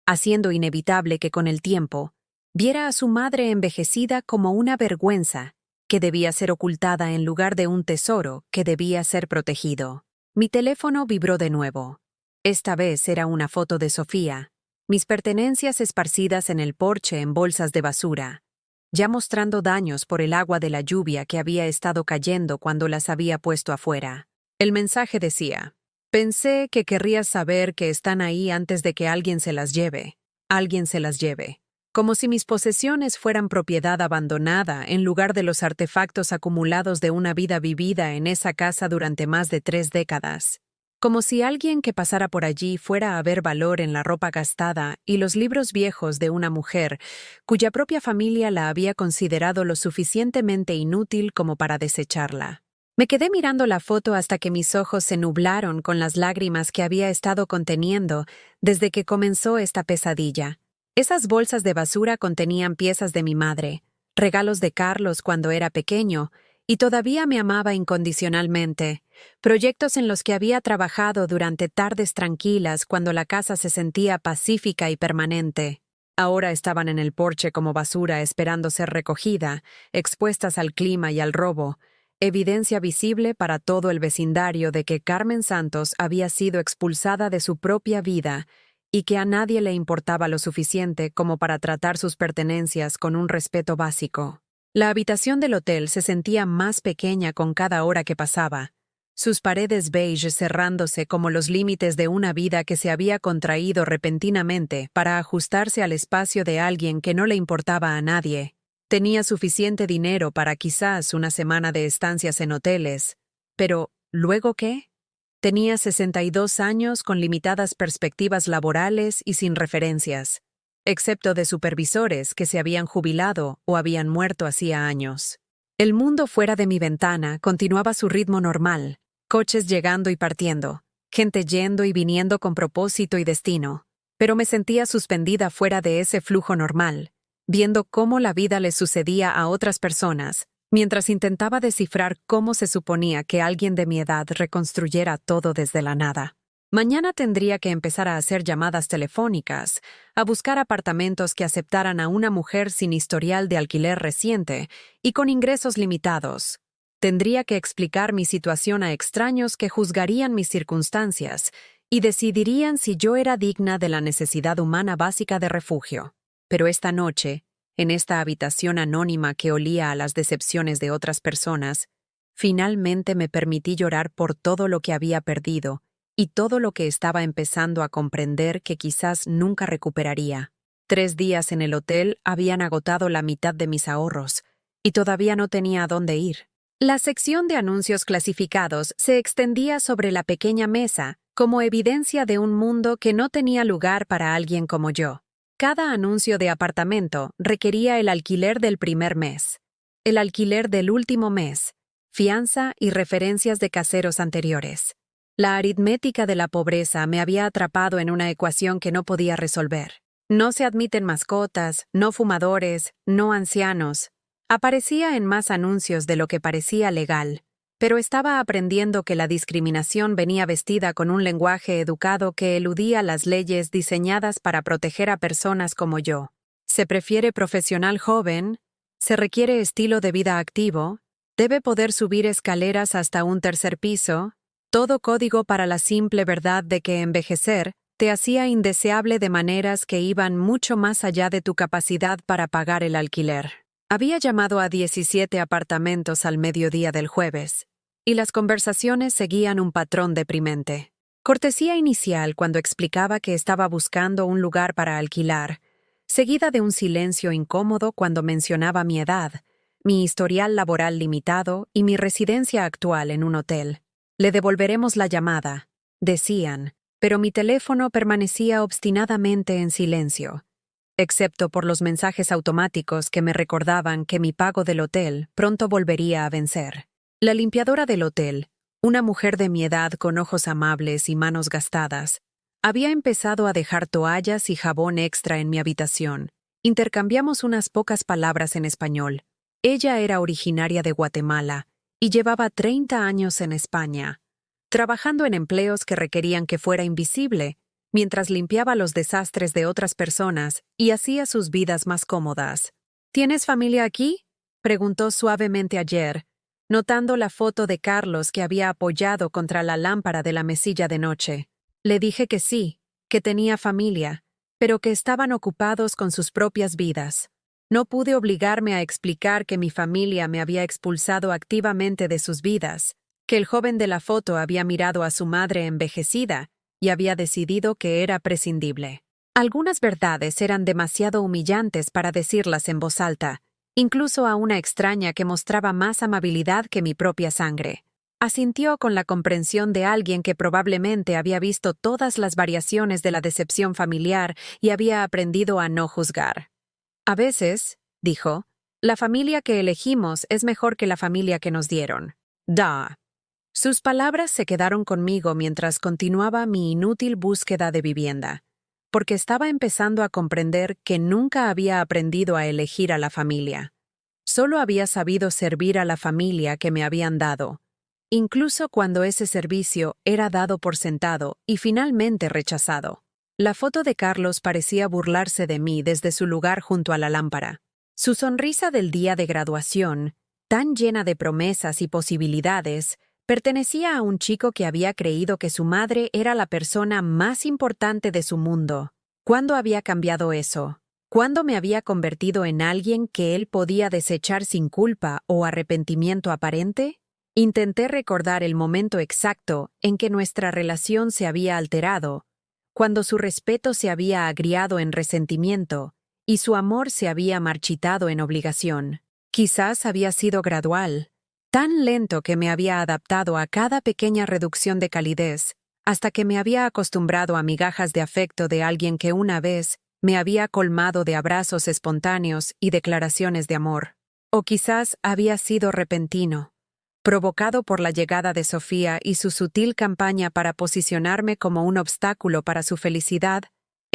haciendo inevitable que con el tiempo viera a su madre envejecida como una vergüenza que debía ser ocultada en lugar de un tesoro que debía ser protegido. Mi teléfono vibró de nuevo. Esta vez era una foto de Sofía, mis pertenencias esparcidas en el porche en bolsas de basura, ya mostrando daños por el agua de la lluvia que había estado cayendo cuando las había puesto afuera. El mensaje decía: pensé que querrías saber que están ahí antes de que alguien se las lleve. Alguien se las lleve. Como si mis posesiones fueran propiedad abandonada en lugar de los artefactos acumulados de una vida vivida en esa casa durante más de 3 décadas. Como si alguien que pasara por allí fuera a ver valor en la ropa gastada y los libros viejos de una mujer cuya propia familia la había considerado lo suficientemente inútil como para desecharla. Me quedé mirando la foto hasta que mis ojos se nublaron con las lágrimas que había estado conteniendo desde que comenzó esta pesadilla. Esas bolsas de basura contenían piezas de mi madre, regalos de Carlos cuando era pequeño, y todavía me amaba incondicionalmente, proyectos en los que había trabajado durante tardes tranquilas cuando la casa se sentía pacífica y permanente. Ahora estaban en el porche como basura esperando ser recogida, expuestas al clima y al robo, evidencia visible para todo el vecindario de que Carmen Santos había sido expulsada de su propia vida y que a nadie le importaba lo suficiente como para tratar sus pertenencias con un respeto básico. La habitación del hotel se sentía más pequeña con cada hora que pasaba, sus paredes beige cerrándose como los límites de una vida que se había contraído repentinamente para ajustarse al espacio de alguien que no le importaba a nadie. Tenía suficiente dinero para quizás una semana de estancias en hoteles, pero ¿luego qué? Tenía 62 años con limitadas perspectivas laborales y sin referencias, excepto de supervisores que se habían jubilado o habían muerto hacía años. El mundo fuera de mi ventana continuaba su ritmo normal, coches llegando y partiendo, gente yendo y viniendo con propósito y destino. pero me sentía suspendida fuera de ese flujo normal, viendo cómo la vida le sucedía a otras personas, mientras intentaba descifrar cómo se suponía que alguien de mi edad reconstruyera todo desde la nada. Mañana tendría que empezar a hacer llamadas telefónicas, a buscar apartamentos que aceptaran a una mujer sin historial de alquiler reciente y con ingresos limitados. Tendría que explicar mi situación a extraños que juzgarían mis circunstancias y decidirían si yo era digna de la necesidad humana básica de refugio. Pero esta noche, en esta habitación anónima que olía a las decepciones de otras personas, finalmente me permití llorar por todo lo que había perdido y todo lo que estaba empezando a comprender que quizás nunca recuperaría. 3 días en el hotel habían agotado la mitad de mis ahorros, y todavía no tenía a dónde ir. La sección de anuncios clasificados se extendía sobre la pequeña mesa, como evidencia de un mundo que no tenía lugar para alguien como yo. Cada anuncio de apartamento requería el alquiler del primer mes, el alquiler del último mes, fianza y referencias de caseros anteriores. La aritmética de la pobreza me había atrapado en una ecuación que no podía resolver. No se admiten mascotas, no fumadores, no ancianos. Aparecía en más anuncios de lo que parecía legal, pero estaba aprendiendo que la discriminación venía vestida con un lenguaje educado que eludía las leyes diseñadas para proteger a personas como yo. Se prefiere profesional joven, se requiere estilo de vida activo, debe poder subir escaleras hasta un 3er piso, todo código para la simple verdad de que envejecer te hacía indeseable de maneras que iban mucho más allá de tu capacidad para pagar el alquiler. Había llamado a 17 apartamentos al mediodía del jueves, y las conversaciones seguían un patrón deprimente. Cortesía inicial cuando explicaba que estaba buscando un lugar para alquilar, seguida de un silencio incómodo cuando mencionaba mi edad, mi historial laboral limitado y mi residencia actual en un hotel. Le devolveremos la llamada, decían, pero mi teléfono permanecía obstinadamente en silencio, excepto por los mensajes automáticos que me recordaban que mi pago del hotel pronto volvería a vencer. La limpiadora del hotel, una mujer de mi edad con ojos amables y manos gastadas, había empezado a dejar toallas y jabón extra en mi habitación. Intercambiamos unas pocas palabras en español. Ella era originaria de Guatemala y llevaba 30 años en España, trabajando en empleos que requerían que fuera invisible, mientras limpiaba los desastres de otras personas y hacía sus vidas más cómodas. ¿Tienes familia aquí?, preguntó suavemente ayer, notando la foto de Carlos que había apoyado contra la lámpara de la mesilla de noche. Le dije que sí, que tenía familia, pero que estaban ocupados con sus propias vidas. No pude obligarme a explicar que mi familia me había expulsado activamente de sus vidas, que el joven de la foto había mirado a su madre envejecida y había decidido que era prescindible. Algunas verdades eran demasiado humillantes para decirlas en voz alta, incluso a una extraña que mostraba más amabilidad que mi propia sangre. Asintió con la comprensión de alguien que probablemente había visto todas las variaciones de la decepción familiar y había aprendido a no juzgar. A veces, dijo, la familia que elegimos es mejor que la familia que nos dieron. Da. Sus palabras se quedaron conmigo mientras continuaba mi inútil búsqueda de vivienda, porque estaba empezando a comprender que nunca había aprendido a elegir a la familia. Solo había sabido servir a la familia que me habían dado, incluso cuando ese servicio era dado por sentado y finalmente rechazado. La foto de Carlos parecía burlarse de mí desde su lugar junto a la lámpara. Su sonrisa del día de graduación, tan llena de promesas y posibilidades, pertenecía a un chico que había creído que su madre era la persona más importante de su mundo. ¿Cuándo había cambiado eso? ¿Cuándo me había convertido en alguien que él podía desechar sin culpa o arrepentimiento aparente? Intenté recordar el momento exacto en que nuestra relación se había alterado, cuando su respeto se había agriado en resentimiento y su amor se había marchitado en obligación. Quizás había sido gradual, tan lento que me había adaptado a cada pequeña reducción de calidez, hasta que me había acostumbrado a migajas de afecto de alguien que una vez me había colmado de abrazos espontáneos y declaraciones de amor. O quizás había sido repentino, provocado por la llegada de Sofía y su sutil campaña para posicionarme como un obstáculo para su felicidad,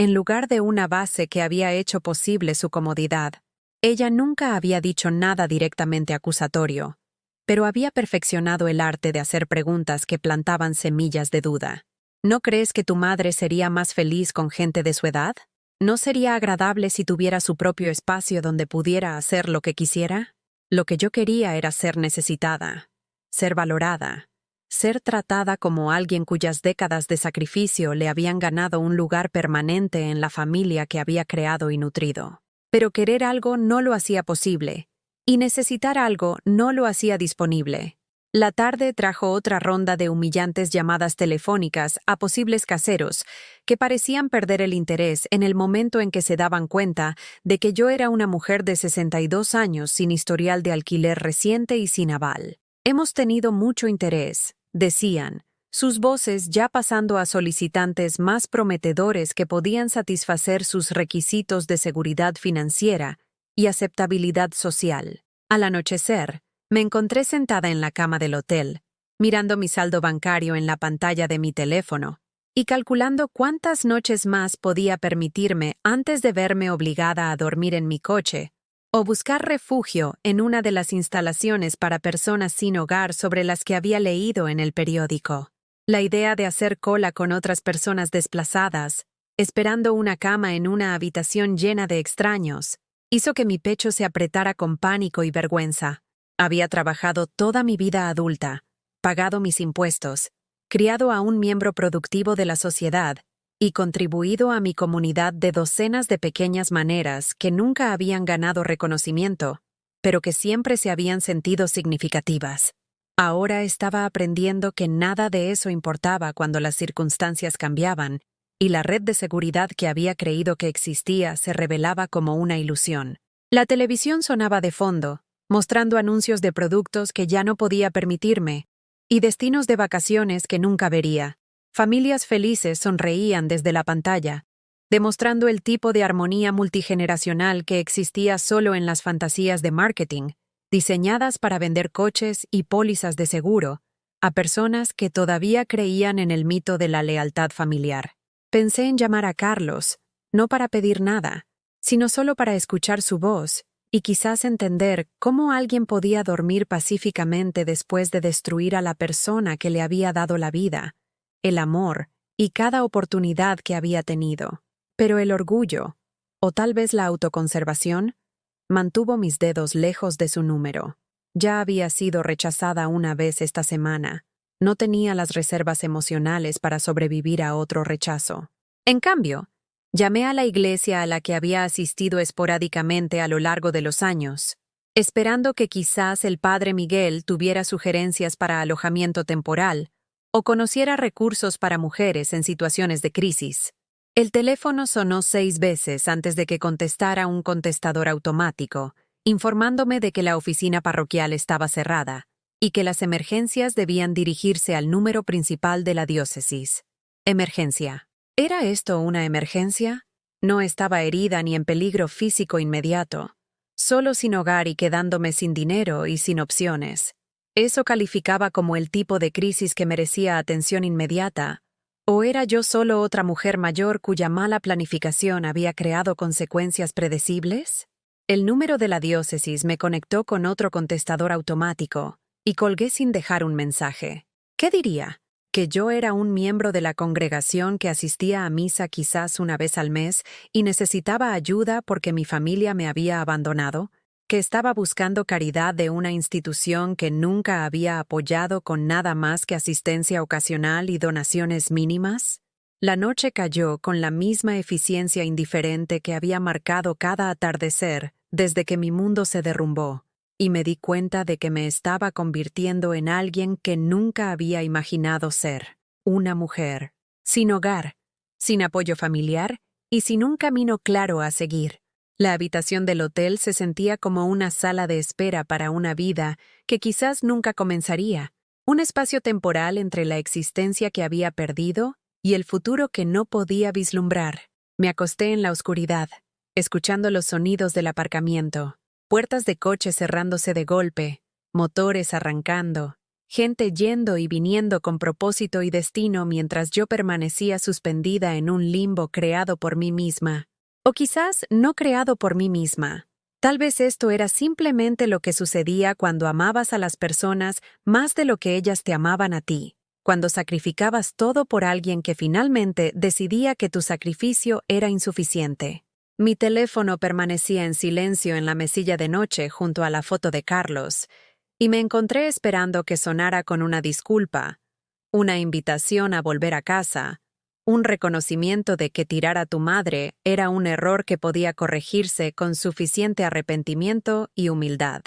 en lugar de una base que había hecho posible su comodidad. Ella nunca había dicho nada directamente acusatorio, pero había perfeccionado el arte de hacer preguntas que plantaban semillas de duda. ¿No crees que tu madre sería más feliz con gente de su edad? ¿No sería agradable si tuviera su propio espacio donde pudiera hacer lo que quisiera? Lo que yo quería era ser necesitada, ser valorada, ser tratada como alguien cuyas décadas de sacrificio le habían ganado un lugar permanente en la familia que había creado y nutrido. Pero querer algo no lo hacía posible, y necesitar algo no lo hacía disponible. La tarde trajo otra ronda de humillantes llamadas telefónicas a posibles caseros que parecían perder el interés en el momento en que se daban cuenta de que yo era una mujer de 62 años sin historial de alquiler reciente y sin aval. Hemos tenido mucho interés, decían, sus voces ya pasando a solicitantes más prometedores que podían satisfacer sus requisitos de seguridad financiera y aceptabilidad social. Al anochecer, me encontré sentada en la cama del hotel, mirando mi saldo bancario en la pantalla de mi teléfono y calculando cuántas noches más podía permitirme antes de verme obligada a dormir en mi coche o buscar refugio en una de las instalaciones para personas sin hogar sobre las que había leído en el periódico. La idea de hacer cola con otras personas desplazadas, esperando una cama en una habitación llena de extraños, hizo que mi pecho se apretara con pánico y vergüenza. Había trabajado toda mi vida adulta, pagado mis impuestos, criado a un miembro productivo de la sociedad y contribuido a mi comunidad de docenas de pequeñas maneras que nunca habían ganado reconocimiento, pero que siempre se habían sentido significativas. Ahora estaba aprendiendo que nada de eso importaba cuando las circunstancias cambiaban y la red de seguridad que había creído que existía se revelaba como una ilusión. La televisión sonaba de fondo, mostrando anuncios de productos que ya no podía permitirme y destinos de vacaciones que nunca vería. Familias felices sonreían desde la pantalla, demostrando el tipo de armonía multigeneracional que existía solo en las fantasías de marketing, diseñadas para vender coches y pólizas de seguro a personas que todavía creían en el mito de la lealtad familiar. Pensé en llamar a Carlos, no para pedir nada, sino solo para escuchar su voz y quizás entender cómo alguien podía dormir pacíficamente después de destruir a la persona que le había dado la vida, el amor y cada oportunidad que había tenido. Pero el orgullo, o tal vez la autoconservación, mantuvo mis dedos lejos de su número. Ya había sido rechazada una vez esta semana. No tenía las reservas emocionales para sobrevivir a otro rechazo. En cambio, llamé a la iglesia a la que había asistido esporádicamente a lo largo de los años, esperando que quizás el padre Miguel tuviera sugerencias para alojamiento temporal o conociera recursos para mujeres en situaciones de crisis. El teléfono sonó 6 veces antes de que contestara un contestador automático, informándome de que la oficina parroquial estaba cerrada y que las emergencias debían dirigirse al número principal de la diócesis. Emergencia. ¿Era esto una emergencia? No estaba herida ni en peligro físico inmediato, solo sin hogar y quedándome sin dinero y sin opciones. ¿Eso calificaba como el tipo de crisis que merecía atención inmediata? ¿O era yo solo otra mujer mayor cuya mala planificación había creado consecuencias predecibles? El número de la diócesis me conectó con otro contestador automático y colgué sin dejar un mensaje. ¿Qué diría? ¿Que yo era un miembro de la congregación que asistía a misa quizás una vez al mes y necesitaba ayuda porque mi familia me había abandonado? ¿Que estaba buscando caridad de una institución que nunca había apoyado con nada más que asistencia ocasional y donaciones mínimas? La noche cayó con la misma eficiencia indiferente que había marcado cada atardecer desde que mi mundo se derrumbó, y me di cuenta de que me estaba convirtiendo en alguien que nunca había imaginado ser, una mujer, sin hogar, sin apoyo familiar y sin un camino claro a seguir. La habitación del hotel se sentía como una sala de espera para una vida que quizás nunca comenzaría, un espacio temporal entre la existencia que había perdido y el futuro que no podía vislumbrar. Me acosté en la oscuridad, escuchando los sonidos del aparcamiento, puertas de coche cerrándose de golpe, motores arrancando, gente yendo y viniendo con propósito y destino mientras yo permanecía suspendida en un limbo creado por mí misma. O quizás no creado por mí misma. Tal vez esto era simplemente lo que sucedía cuando amabas a las personas más de lo que ellas te amaban a ti, cuando sacrificabas todo por alguien que finalmente decidía que tu sacrificio era insuficiente. Mi teléfono permanecía en silencio en la mesilla de noche junto a la foto de Carlos, y me encontré esperando que sonara con una disculpa, una invitación a volver a casa, un reconocimiento de que tirar a tu madre era un error que podía corregirse con suficiente arrepentimiento y humildad.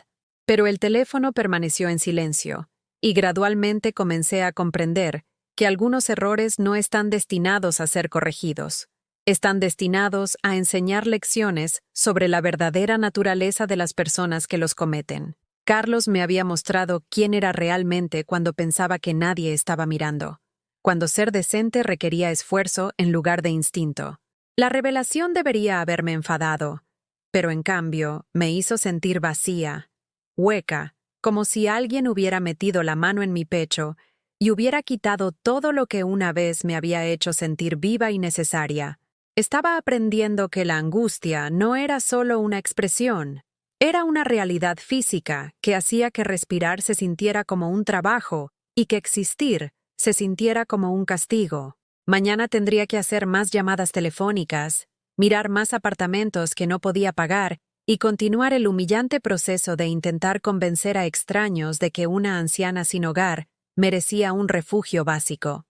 Pero el teléfono permaneció en silencio, y gradualmente comencé a comprender que algunos errores no están destinados a ser corregidos. Están destinados a enseñar lecciones sobre la verdadera naturaleza de las personas que los cometen. Carlos me había mostrado quién era realmente cuando pensaba que nadie estaba mirando, cuando ser decente requería esfuerzo en lugar de instinto. La revelación debería haberme enfadado, pero en cambio me hizo sentir vacía, hueca, como si alguien hubiera metido la mano en mi pecho y hubiera quitado todo lo que una vez me había hecho sentir viva y necesaria. Estaba aprendiendo que la angustia no era solo una expresión. Era una realidad física que hacía que respirar se sintiera como un trabajo y que existir se sintiera como un castigo. Mañana tendría que hacer más llamadas telefónicas, mirar más apartamentos que no podía pagar y continuar el humillante proceso de intentar convencer a extraños de que una anciana sin hogar merecía un refugio básico.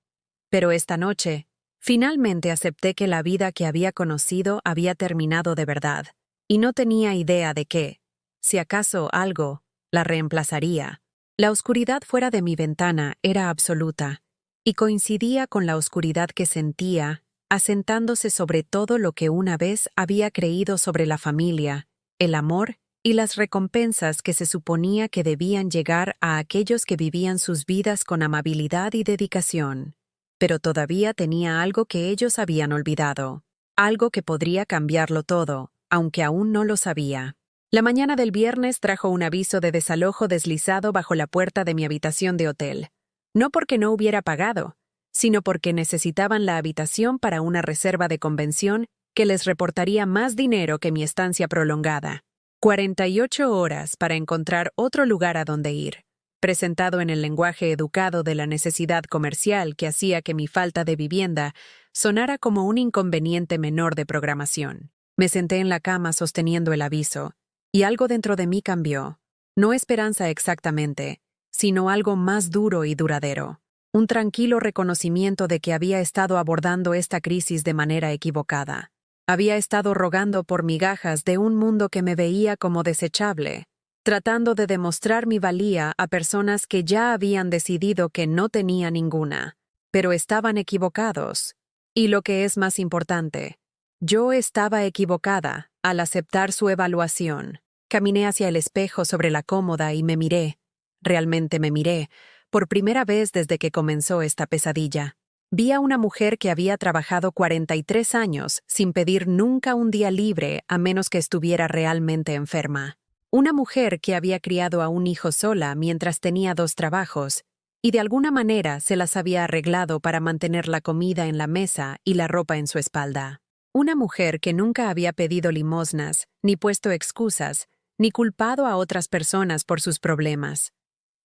Pero esta noche, finalmente acepté que la vida que había conocido había terminado de verdad, y no tenía idea de qué, si acaso algo, la reemplazaría. La oscuridad fuera de mi ventana era absoluta, y coincidía con la oscuridad que sentía, asentándose sobre todo lo que una vez había creído sobre la familia, el amor y las recompensas que se suponía que debían llegar a aquellos que vivían sus vidas con amabilidad y dedicación. Pero todavía tenía algo que ellos habían olvidado, algo que podría cambiarlo todo, aunque aún no lo sabía. La mañana del viernes trajo un aviso de desalojo deslizado bajo la puerta de mi habitación de hotel. No porque no hubiera pagado, sino porque necesitaban la habitación para una reserva de convención que les reportaría más dinero que mi estancia prolongada. 48 horas para encontrar otro lugar a donde ir, presentado en el lenguaje educado de la necesidad comercial que hacía que mi falta de vivienda sonara como un inconveniente menor de programación. Me senté en la cama sosteniendo el aviso, y algo dentro de mí cambió. No esperanza exactamente, sino algo más duro y duradero. Un tranquilo reconocimiento de que había estado abordando esta crisis de manera equivocada. Había estado rogando por migajas de un mundo que me veía como desechable, tratando de demostrar mi valía a personas que ya habían decidido que no tenía ninguna, pero estaban equivocados. Y lo que es más importante, yo estaba equivocada al aceptar su evaluación. Caminé hacia el espejo sobre la cómoda y me miré. Realmente me miré, por primera vez desde que comenzó esta pesadilla. Vi a una mujer que había trabajado 43 años sin pedir nunca un día libre a menos que estuviera realmente enferma. Una mujer que había criado a un hijo sola mientras tenía 2 trabajos, y de alguna manera se las había arreglado para mantener la comida en la mesa y la ropa en su espalda. Una mujer que nunca había pedido limosnas, ni puesto excusas, ni culpado a otras personas por sus problemas.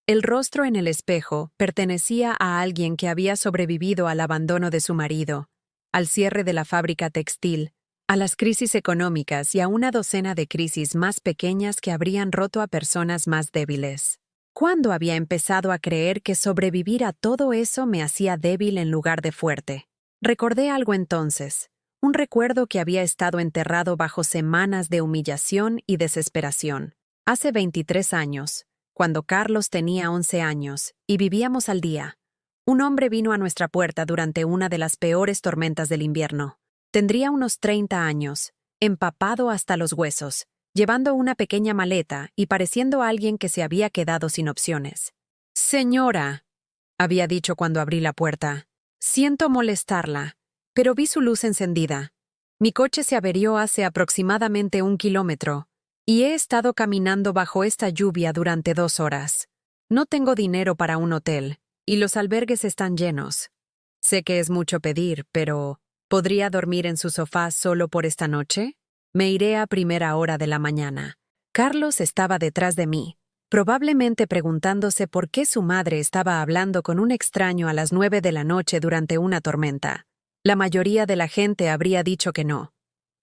El rostro en el espejo pertenecía a alguien que había sobrevivido al abandono de su marido, al cierre de la fábrica textil, a las crisis económicas y a una docena de crisis más pequeñas que habrían roto a personas más débiles. ¿Cuándo había empezado a creer que sobrevivir a todo eso me hacía débil en lugar de fuerte? Recordé algo entonces. Un recuerdo que había estado enterrado bajo semanas de humillación y desesperación. Hace 23 años, cuando Carlos tenía 11 años, y vivíamos al día, un hombre vino a nuestra puerta durante una de las peores tormentas del invierno. Tendría unos 30 años, empapado hasta los huesos, llevando una pequeña maleta y pareciendo alguien que se había quedado sin opciones. «Señora», había dicho cuando abrí la puerta, «siento molestarla, pero vi su luz encendida. Mi coche se averió hace aproximadamente 1 kilómetro, y he estado caminando bajo esta lluvia durante 2 horas. No tengo dinero para un hotel, y los albergues están llenos. Sé que es mucho pedir, pero ¿podría dormir en su sofá solo por esta noche? Me iré a primera hora de la mañana. Carlos estaba detrás de mí, probablemente preguntándose por qué su madre estaba hablando con un extraño a las 9 de la noche durante una tormenta. La mayoría de la gente habría dicho que no.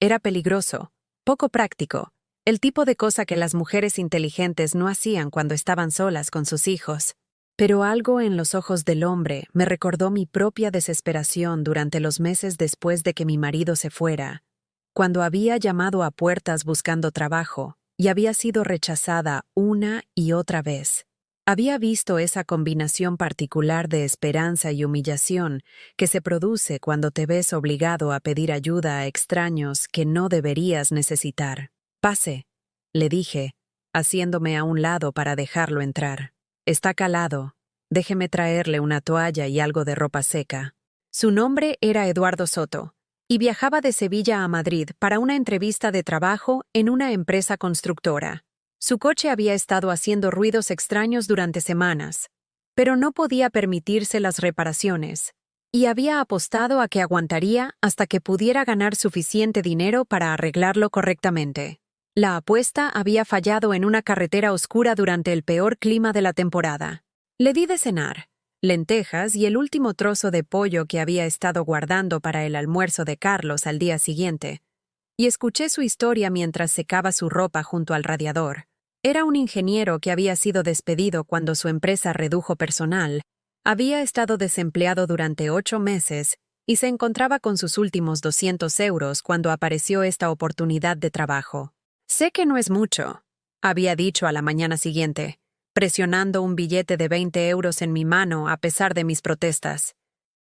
Era peligroso, poco práctico, el tipo de cosa que las mujeres inteligentes no hacían cuando estaban solas con sus hijos. Pero algo en los ojos del hombre me recordó mi propia desesperación durante los meses después de que mi marido se fuera, cuando había llamado a puertas buscando trabajo y había sido rechazada una y otra vez. Había visto esa combinación particular de esperanza y humillación que se produce cuando te ves obligado a pedir ayuda a extraños que no deberías necesitar. «Pase», le dije, haciéndome a un lado para dejarlo entrar. «Está calado. Déjeme traerle una toalla y algo de ropa seca». Su nombre era Eduardo Soto, y viajaba de Sevilla a Madrid para una entrevista de trabajo en una empresa constructora. Su coche había estado haciendo ruidos extraños durante semanas, pero no podía permitirse las reparaciones, y había apostado a que aguantaría hasta que pudiera ganar suficiente dinero para arreglarlo correctamente. La apuesta había fallado en una carretera oscura durante el peor clima de la temporada. Le di de cenar, lentejas y el último trozo de pollo que había estado guardando para el almuerzo de Carlos al día siguiente, y escuché su historia mientras secaba su ropa junto al radiador. Era un ingeniero que había sido despedido cuando su empresa redujo personal, había estado desempleado durante 8 meses y se encontraba con sus últimos 200 euros cuando apareció esta oportunidad de trabajo. «Sé que no es mucho», había dicho a la mañana siguiente, presionando un billete de 20 euros en mi mano a pesar de mis protestas.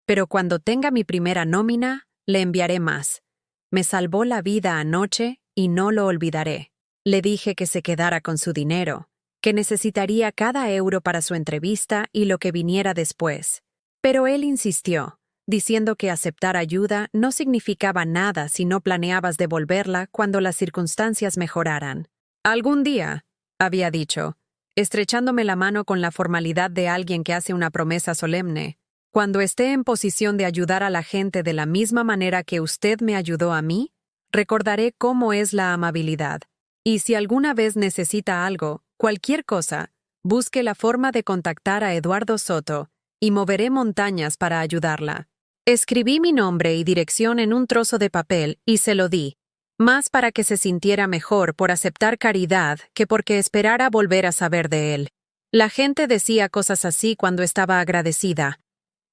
«Pero cuando tenga mi primera nómina, le enviaré más. Me salvó la vida anoche y no lo olvidaré». Le dije que se quedara con su dinero, que necesitaría cada euro para su entrevista y lo que viniera después. Pero él insistió, diciendo que aceptar ayuda no significaba nada si no planeabas devolverla cuando las circunstancias mejoraran. «Algún día», había dicho, estrechándome la mano con la formalidad de alguien que hace una promesa solemne, «cuando esté en posición de ayudar a la gente de la misma manera que usted me ayudó a mí, recordaré cómo es la amabilidad. Y si alguna vez necesita algo, cualquier cosa, busque la forma de contactar a Eduardo Soto y moveré montañas para ayudarla». Escribí mi nombre y dirección en un trozo de papel y se lo di, más para que se sintiera mejor por aceptar caridad que porque esperara volver a saber de él. La gente decía cosas así cuando estaba agradecida,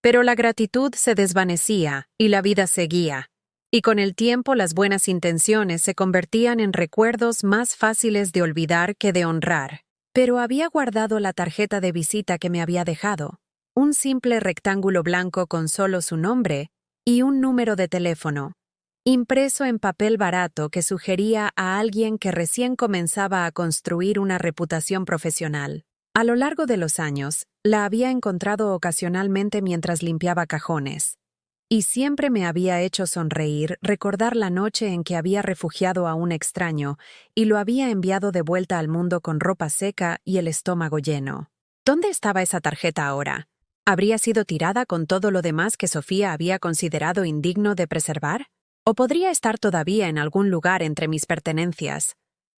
pero la gratitud se desvanecía y la vida seguía. Y con el tiempo las buenas intenciones se convertían en recuerdos más fáciles de olvidar que de honrar. Pero había guardado la tarjeta de visita que me había dejado, un simple rectángulo blanco con solo su nombre y un número de teléfono, impreso en papel barato que sugería a alguien que recién comenzaba a construir una reputación profesional. A lo largo de los años, la había encontrado ocasionalmente mientras limpiaba cajones. Y siempre me había hecho sonreír recordar la noche en que había refugiado a un extraño y lo había enviado de vuelta al mundo con ropa seca y el estómago lleno. ¿Dónde estaba esa tarjeta ahora? ¿Habría sido tirada con todo lo demás que Sofía había considerado indigno de preservar? ¿O podría estar todavía en algún lugar entre mis pertenencias?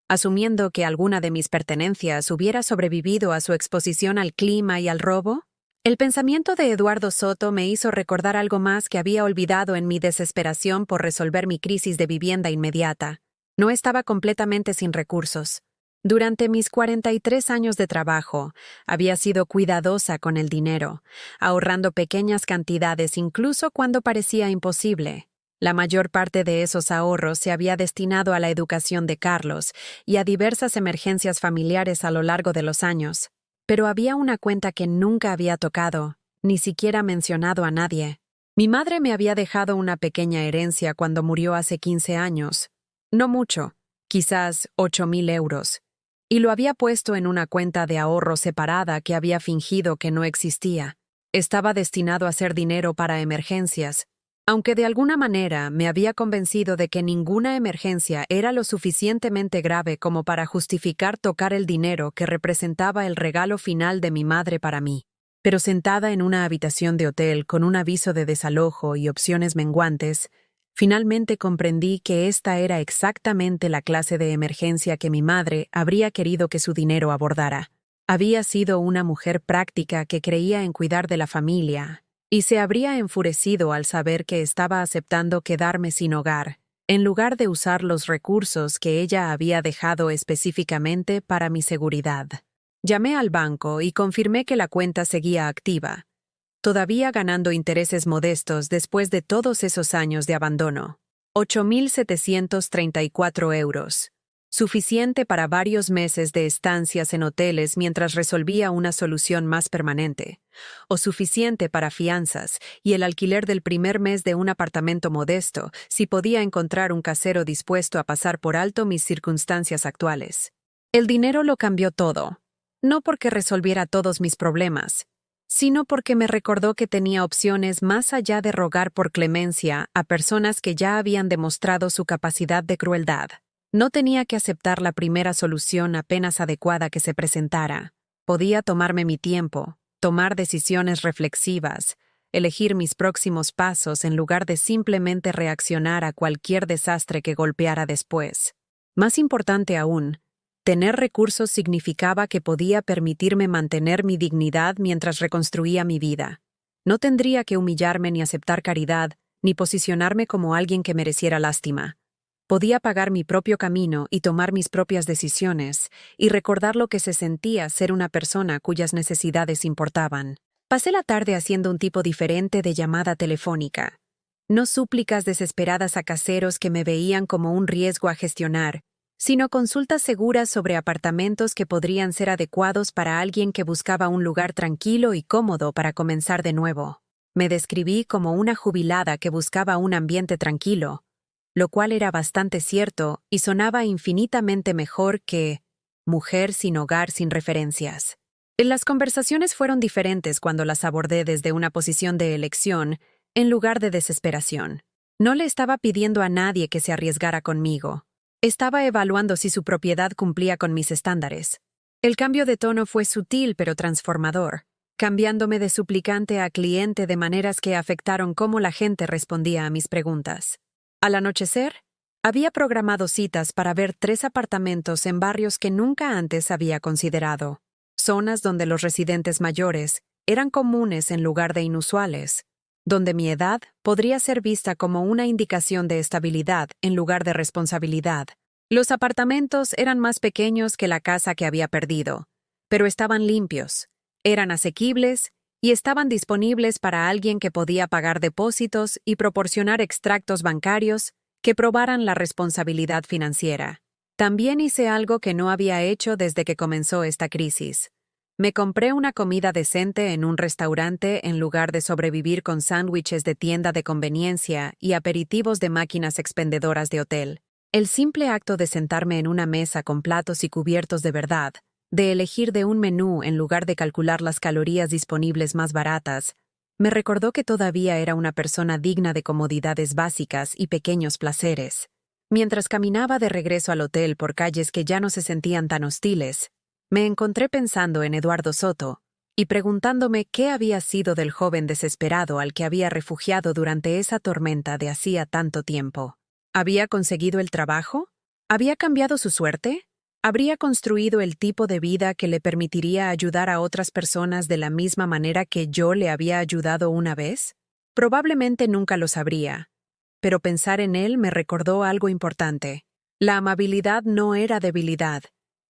Asumiendo que alguna de mis pertenencias hubiera sobrevivido a su exposición al clima y al robo. El pensamiento de Eduardo Soto me hizo recordar algo más que había olvidado en mi desesperación por resolver mi crisis de vivienda inmediata. No estaba completamente sin recursos. Durante mis 43 años de trabajo, había sido cuidadosa con el dinero, ahorrando pequeñas cantidades incluso cuando parecía imposible. La mayor parte de esos ahorros se había destinado a la educación de Carlos y a diversas emergencias familiares a lo largo de los años. Pero había una cuenta que nunca había tocado, ni siquiera mencionado a nadie. Mi madre me había dejado una pequeña herencia cuando murió hace 15 años. No mucho, quizás 8.000 euros. Y lo había puesto en una cuenta de ahorro separada que había fingido que no existía. Estaba destinado a ser dinero para emergencias, Aunque de alguna manera me había convencido de que ninguna emergencia era lo suficientemente grave como para justificar tocar el dinero que representaba el regalo final de mi madre para mí. Pero sentada en una habitación de hotel con un aviso de desalojo y opciones menguantes, finalmente comprendí que esta era exactamente la clase de emergencia que mi madre habría querido que su dinero abordara. Había sido una mujer práctica que creía en cuidar de la familia, y se habría enfurecido al saber que estaba aceptando quedarme sin hogar, en lugar de usar los recursos que ella había dejado específicamente para mi seguridad. Llamé al banco y confirmé que la cuenta seguía activa, todavía ganando intereses modestos después de todos esos años de abandono. 8.734 euros. Suficiente para varios meses de estancias en hoteles mientras resolvía una solución más permanente, o suficiente para fianzas y el alquiler del primer mes de un apartamento modesto si podía encontrar un casero dispuesto a pasar por alto mis circunstancias actuales. El dinero lo cambió todo, no porque resolviera todos mis problemas, sino porque me recordó que tenía opciones más allá de rogar por clemencia a personas que ya habían demostrado su capacidad de crueldad. No tenía que aceptar la primera solución apenas adecuada que se presentara. Podía tomarme mi tiempo, tomar decisiones reflexivas, elegir mis próximos pasos en lugar de simplemente reaccionar a cualquier desastre que golpeara después. Más importante aún, tener recursos significaba que podía permitirme mantener mi dignidad mientras reconstruía mi vida. No tendría que humillarme ni aceptar caridad, ni posicionarme como alguien que mereciera lástima. Podía pagar mi propio camino y tomar mis propias decisiones, y recordar lo que se sentía ser una persona cuyas necesidades importaban. Pasé la tarde haciendo un tipo diferente de llamada telefónica. No súplicas desesperadas a caseros que me veían como un riesgo a gestionar, sino consultas seguras sobre apartamentos que podrían ser adecuados para alguien que buscaba un lugar tranquilo y cómodo para comenzar de nuevo. Me describí como una jubilada que buscaba un ambiente tranquilo, lo cual era bastante cierto y sonaba infinitamente mejor que mujer sin hogar sin referencias. Las conversaciones fueron diferentes cuando las abordé desde una posición de elección en lugar de desesperación. No le estaba pidiendo a nadie que se arriesgara conmigo. Estaba evaluando si su propiedad cumplía con mis estándares. El cambio de tono fue sutil pero transformador, cambiándome de suplicante a cliente de maneras que afectaron cómo la gente respondía a mis preguntas. Al anochecer, había programado citas para ver 3 apartamentos en barrios que nunca antes había considerado, zonas donde los residentes mayores eran comunes en lugar de inusuales, donde mi edad podría ser vista como una indicación de estabilidad en lugar de responsabilidad. Los apartamentos eran más pequeños que la casa que había perdido, pero estaban limpios, eran asequibles y estaban disponibles para alguien que podía pagar depósitos y proporcionar extractos bancarios que probaran la responsabilidad financiera. También hice algo que no había hecho desde que comenzó esta crisis. Me compré una comida decente en un restaurante en lugar de sobrevivir con sándwiches de tienda de conveniencia y aperitivos de máquinas expendedoras de hotel. El simple acto de sentarme en una mesa con platos y cubiertos de verdad, de elegir de un menú en lugar de calcular las calorías disponibles más baratas, me recordó que todavía era una persona digna de comodidades básicas y pequeños placeres. Mientras caminaba de regreso al hotel por calles que ya no se sentían tan hostiles, me encontré pensando en Eduardo Soto y preguntándome qué había sido del joven desesperado al que había refugiado durante esa tormenta de hacía tanto tiempo. ¿Había conseguido el trabajo? ¿Había cambiado su suerte? ¿Habría construido el tipo de vida que le permitiría ayudar a otras personas de la misma manera que yo le había ayudado una vez? Probablemente nunca lo sabría, pero pensar en él me recordó algo importante. La amabilidad no era debilidad,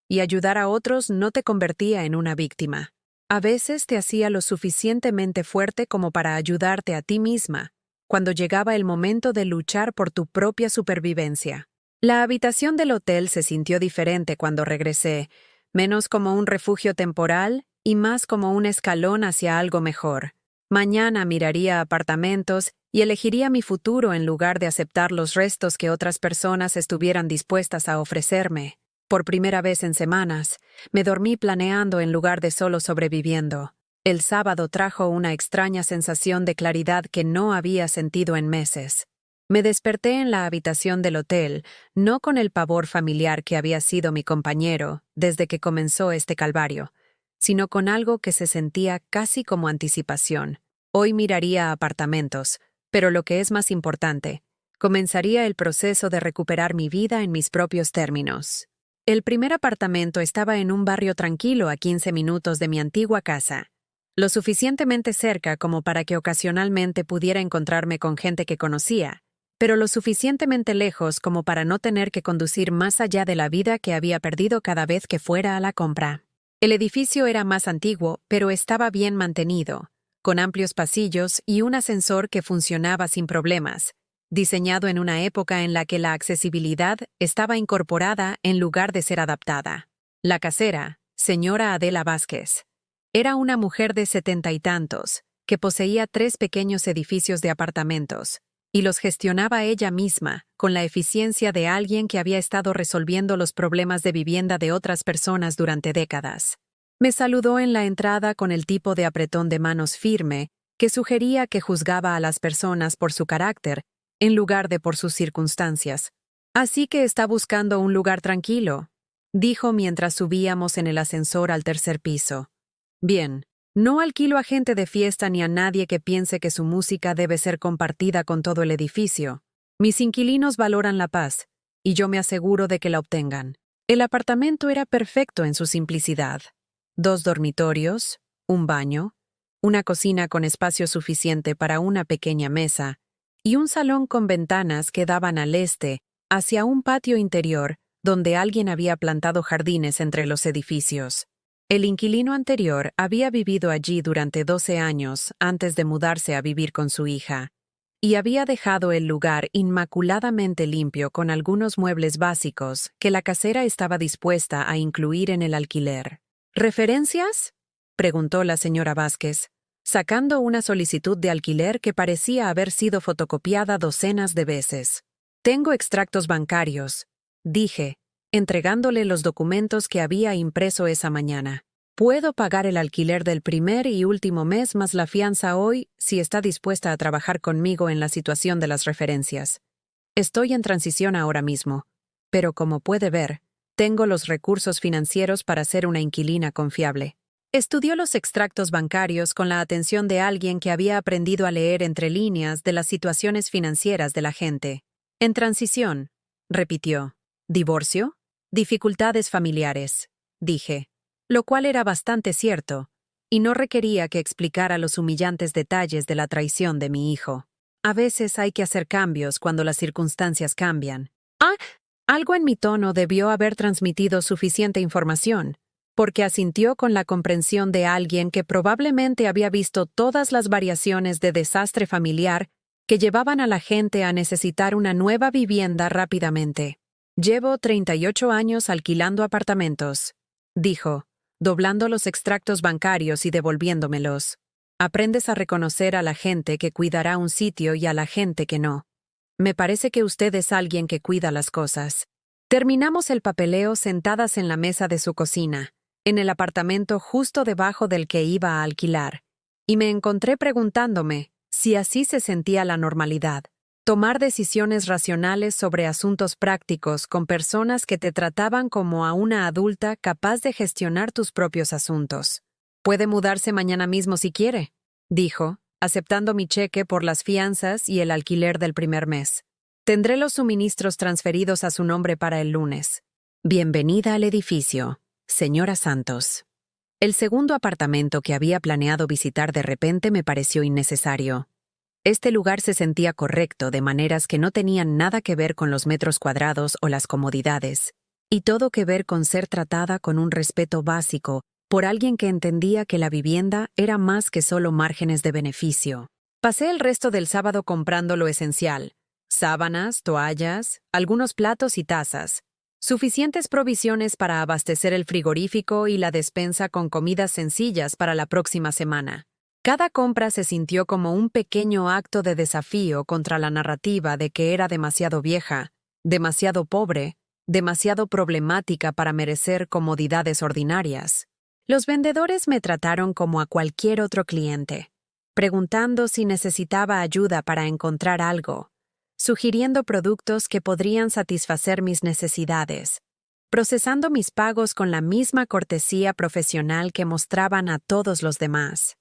y ayudar a otros no te convertía en una víctima. A veces te hacía lo suficientemente fuerte como para ayudarte a ti misma, cuando llegaba el momento de luchar por tu propia supervivencia. La habitación del hotel se sintió diferente cuando regresé, menos como un refugio temporal y más como un escalón hacia algo mejor. Mañana miraría apartamentos y elegiría mi futuro en lugar de aceptar los restos que otras personas estuvieran dispuestas a ofrecerme. Por primera vez en semanas, me dormí planeando en lugar de solo sobreviviendo. El sábado trajo una extraña sensación de claridad que no había sentido en meses. Me desperté en la habitación del hotel, no con el pavor familiar que había sido mi compañero desde que comenzó este calvario, sino con algo que se sentía casi como anticipación. Hoy miraría apartamentos, pero lo que es más importante, comenzaría el proceso de recuperar mi vida en mis propios términos. El primer apartamento estaba en un barrio tranquilo a 15 minutos de mi antigua casa, lo suficientemente cerca como para que ocasionalmente pudiera encontrarme con gente que conocía, pero lo suficientemente lejos como para no tener que conducir más allá de la vida que había perdido cada vez que fuera a la compra. El edificio era más antiguo, pero estaba bien mantenido, con amplios pasillos y un ascensor que funcionaba sin problemas, diseñado en una época en la que la accesibilidad estaba incorporada en lugar de ser adaptada. La casera, señora Adela Vázquez, era una mujer de 70 y tantos, que poseía 3 pequeños edificios de apartamentos, y los gestionaba ella misma, con la eficiencia de alguien que había estado resolviendo los problemas de vivienda de otras personas durante décadas. Me saludó en la entrada con el tipo de apretón de manos firme que sugería que juzgaba a las personas por su carácter en lugar de por sus circunstancias. «Así que está buscando un lugar tranquilo», dijo mientras subíamos en el ascensor al tercer piso. «Bien, no alquilo a gente de fiesta ni a nadie que piense que su música debe ser compartida con todo el edificio. Mis inquilinos valoran la paz, y yo me aseguro de que la obtengan». El apartamento era perfecto en su simplicidad. 2 dormitorios, un baño, una cocina con espacio suficiente para una pequeña mesa, y un salón con ventanas que daban al este, hacia un patio interior donde alguien había plantado jardines entre los edificios. El inquilino anterior había vivido allí durante 12 años antes de mudarse a vivir con su hija, y había dejado el lugar inmaculadamente limpio con algunos muebles básicos que la casera estaba dispuesta a incluir en el alquiler. «¿Referencias?», preguntó la señora Vázquez, sacando una solicitud de alquiler que parecía haber sido fotocopiada docenas de veces. «Tengo extractos bancarios», dije, entregándole los documentos que había impreso esa mañana. «Puedo pagar el alquiler del primer y último mes más la fianza hoy si está dispuesta a trabajar conmigo en la situación de las referencias. Estoy en transición ahora mismo, pero como puede ver, tengo los recursos financieros para ser una inquilina confiable». Estudió los extractos bancarios con la atención de alguien que había aprendido a leer entre líneas de las situaciones financieras de la gente. «En transición», repitió. «¿Divorcio? Dificultades familiares», dije, lo cual era bastante cierto, y no requería que explicara los humillantes detalles de la traición de mi hijo. A veces hay que hacer cambios cuando las circunstancias cambian. Algo en mi tono debió haber transmitido suficiente información, porque asintió con la comprensión de alguien que probablemente había visto todas las variaciones de desastre familiar que llevaban a la gente a necesitar una nueva vivienda rápidamente. «Llevo 38 años alquilando apartamentos», dijo, doblando los extractos bancarios y devolviéndomelos. «Aprendes a reconocer a la gente que cuidará un sitio y a la gente que no. Me parece que usted es alguien que cuida las cosas». Terminamos el papeleo sentadas en la mesa de su cocina, en el apartamento justo debajo del que iba a alquilar, y me encontré preguntándome si así se sentía la normalidad. Tomar decisiones racionales sobre asuntos prácticos con personas que te trataban como a una adulta capaz de gestionar tus propios asuntos. «Puede mudarse mañana mismo si quiere», dijo, aceptando mi cheque por las fianzas y el alquiler del primer mes. «Tendré los suministros transferidos a su nombre para el lunes. Bienvenida al edificio, señora Santos». El segundo apartamento que había planeado visitar de repente me pareció innecesario. Este lugar se sentía correcto de maneras que no tenían nada que ver con los metros cuadrados o las comodidades, y todo que ver con ser tratada con un respeto básico por alguien que entendía que la vivienda era más que solo márgenes de beneficio. Pasé el resto del sábado comprando lo esencial: sábanas, toallas, algunos platos y tazas, suficientes provisiones para abastecer el frigorífico y la despensa con comidas sencillas para la próxima semana. Cada compra se sintió como un pequeño acto de desafío contra la narrativa de que era demasiado vieja, demasiado pobre, demasiado problemática para merecer comodidades ordinarias. Los vendedores me trataron como a cualquier otro cliente, preguntando si necesitaba ayuda para encontrar algo, sugiriendo productos que podrían satisfacer mis necesidades, procesando mis pagos con la misma cortesía profesional que mostraban a todos los demás.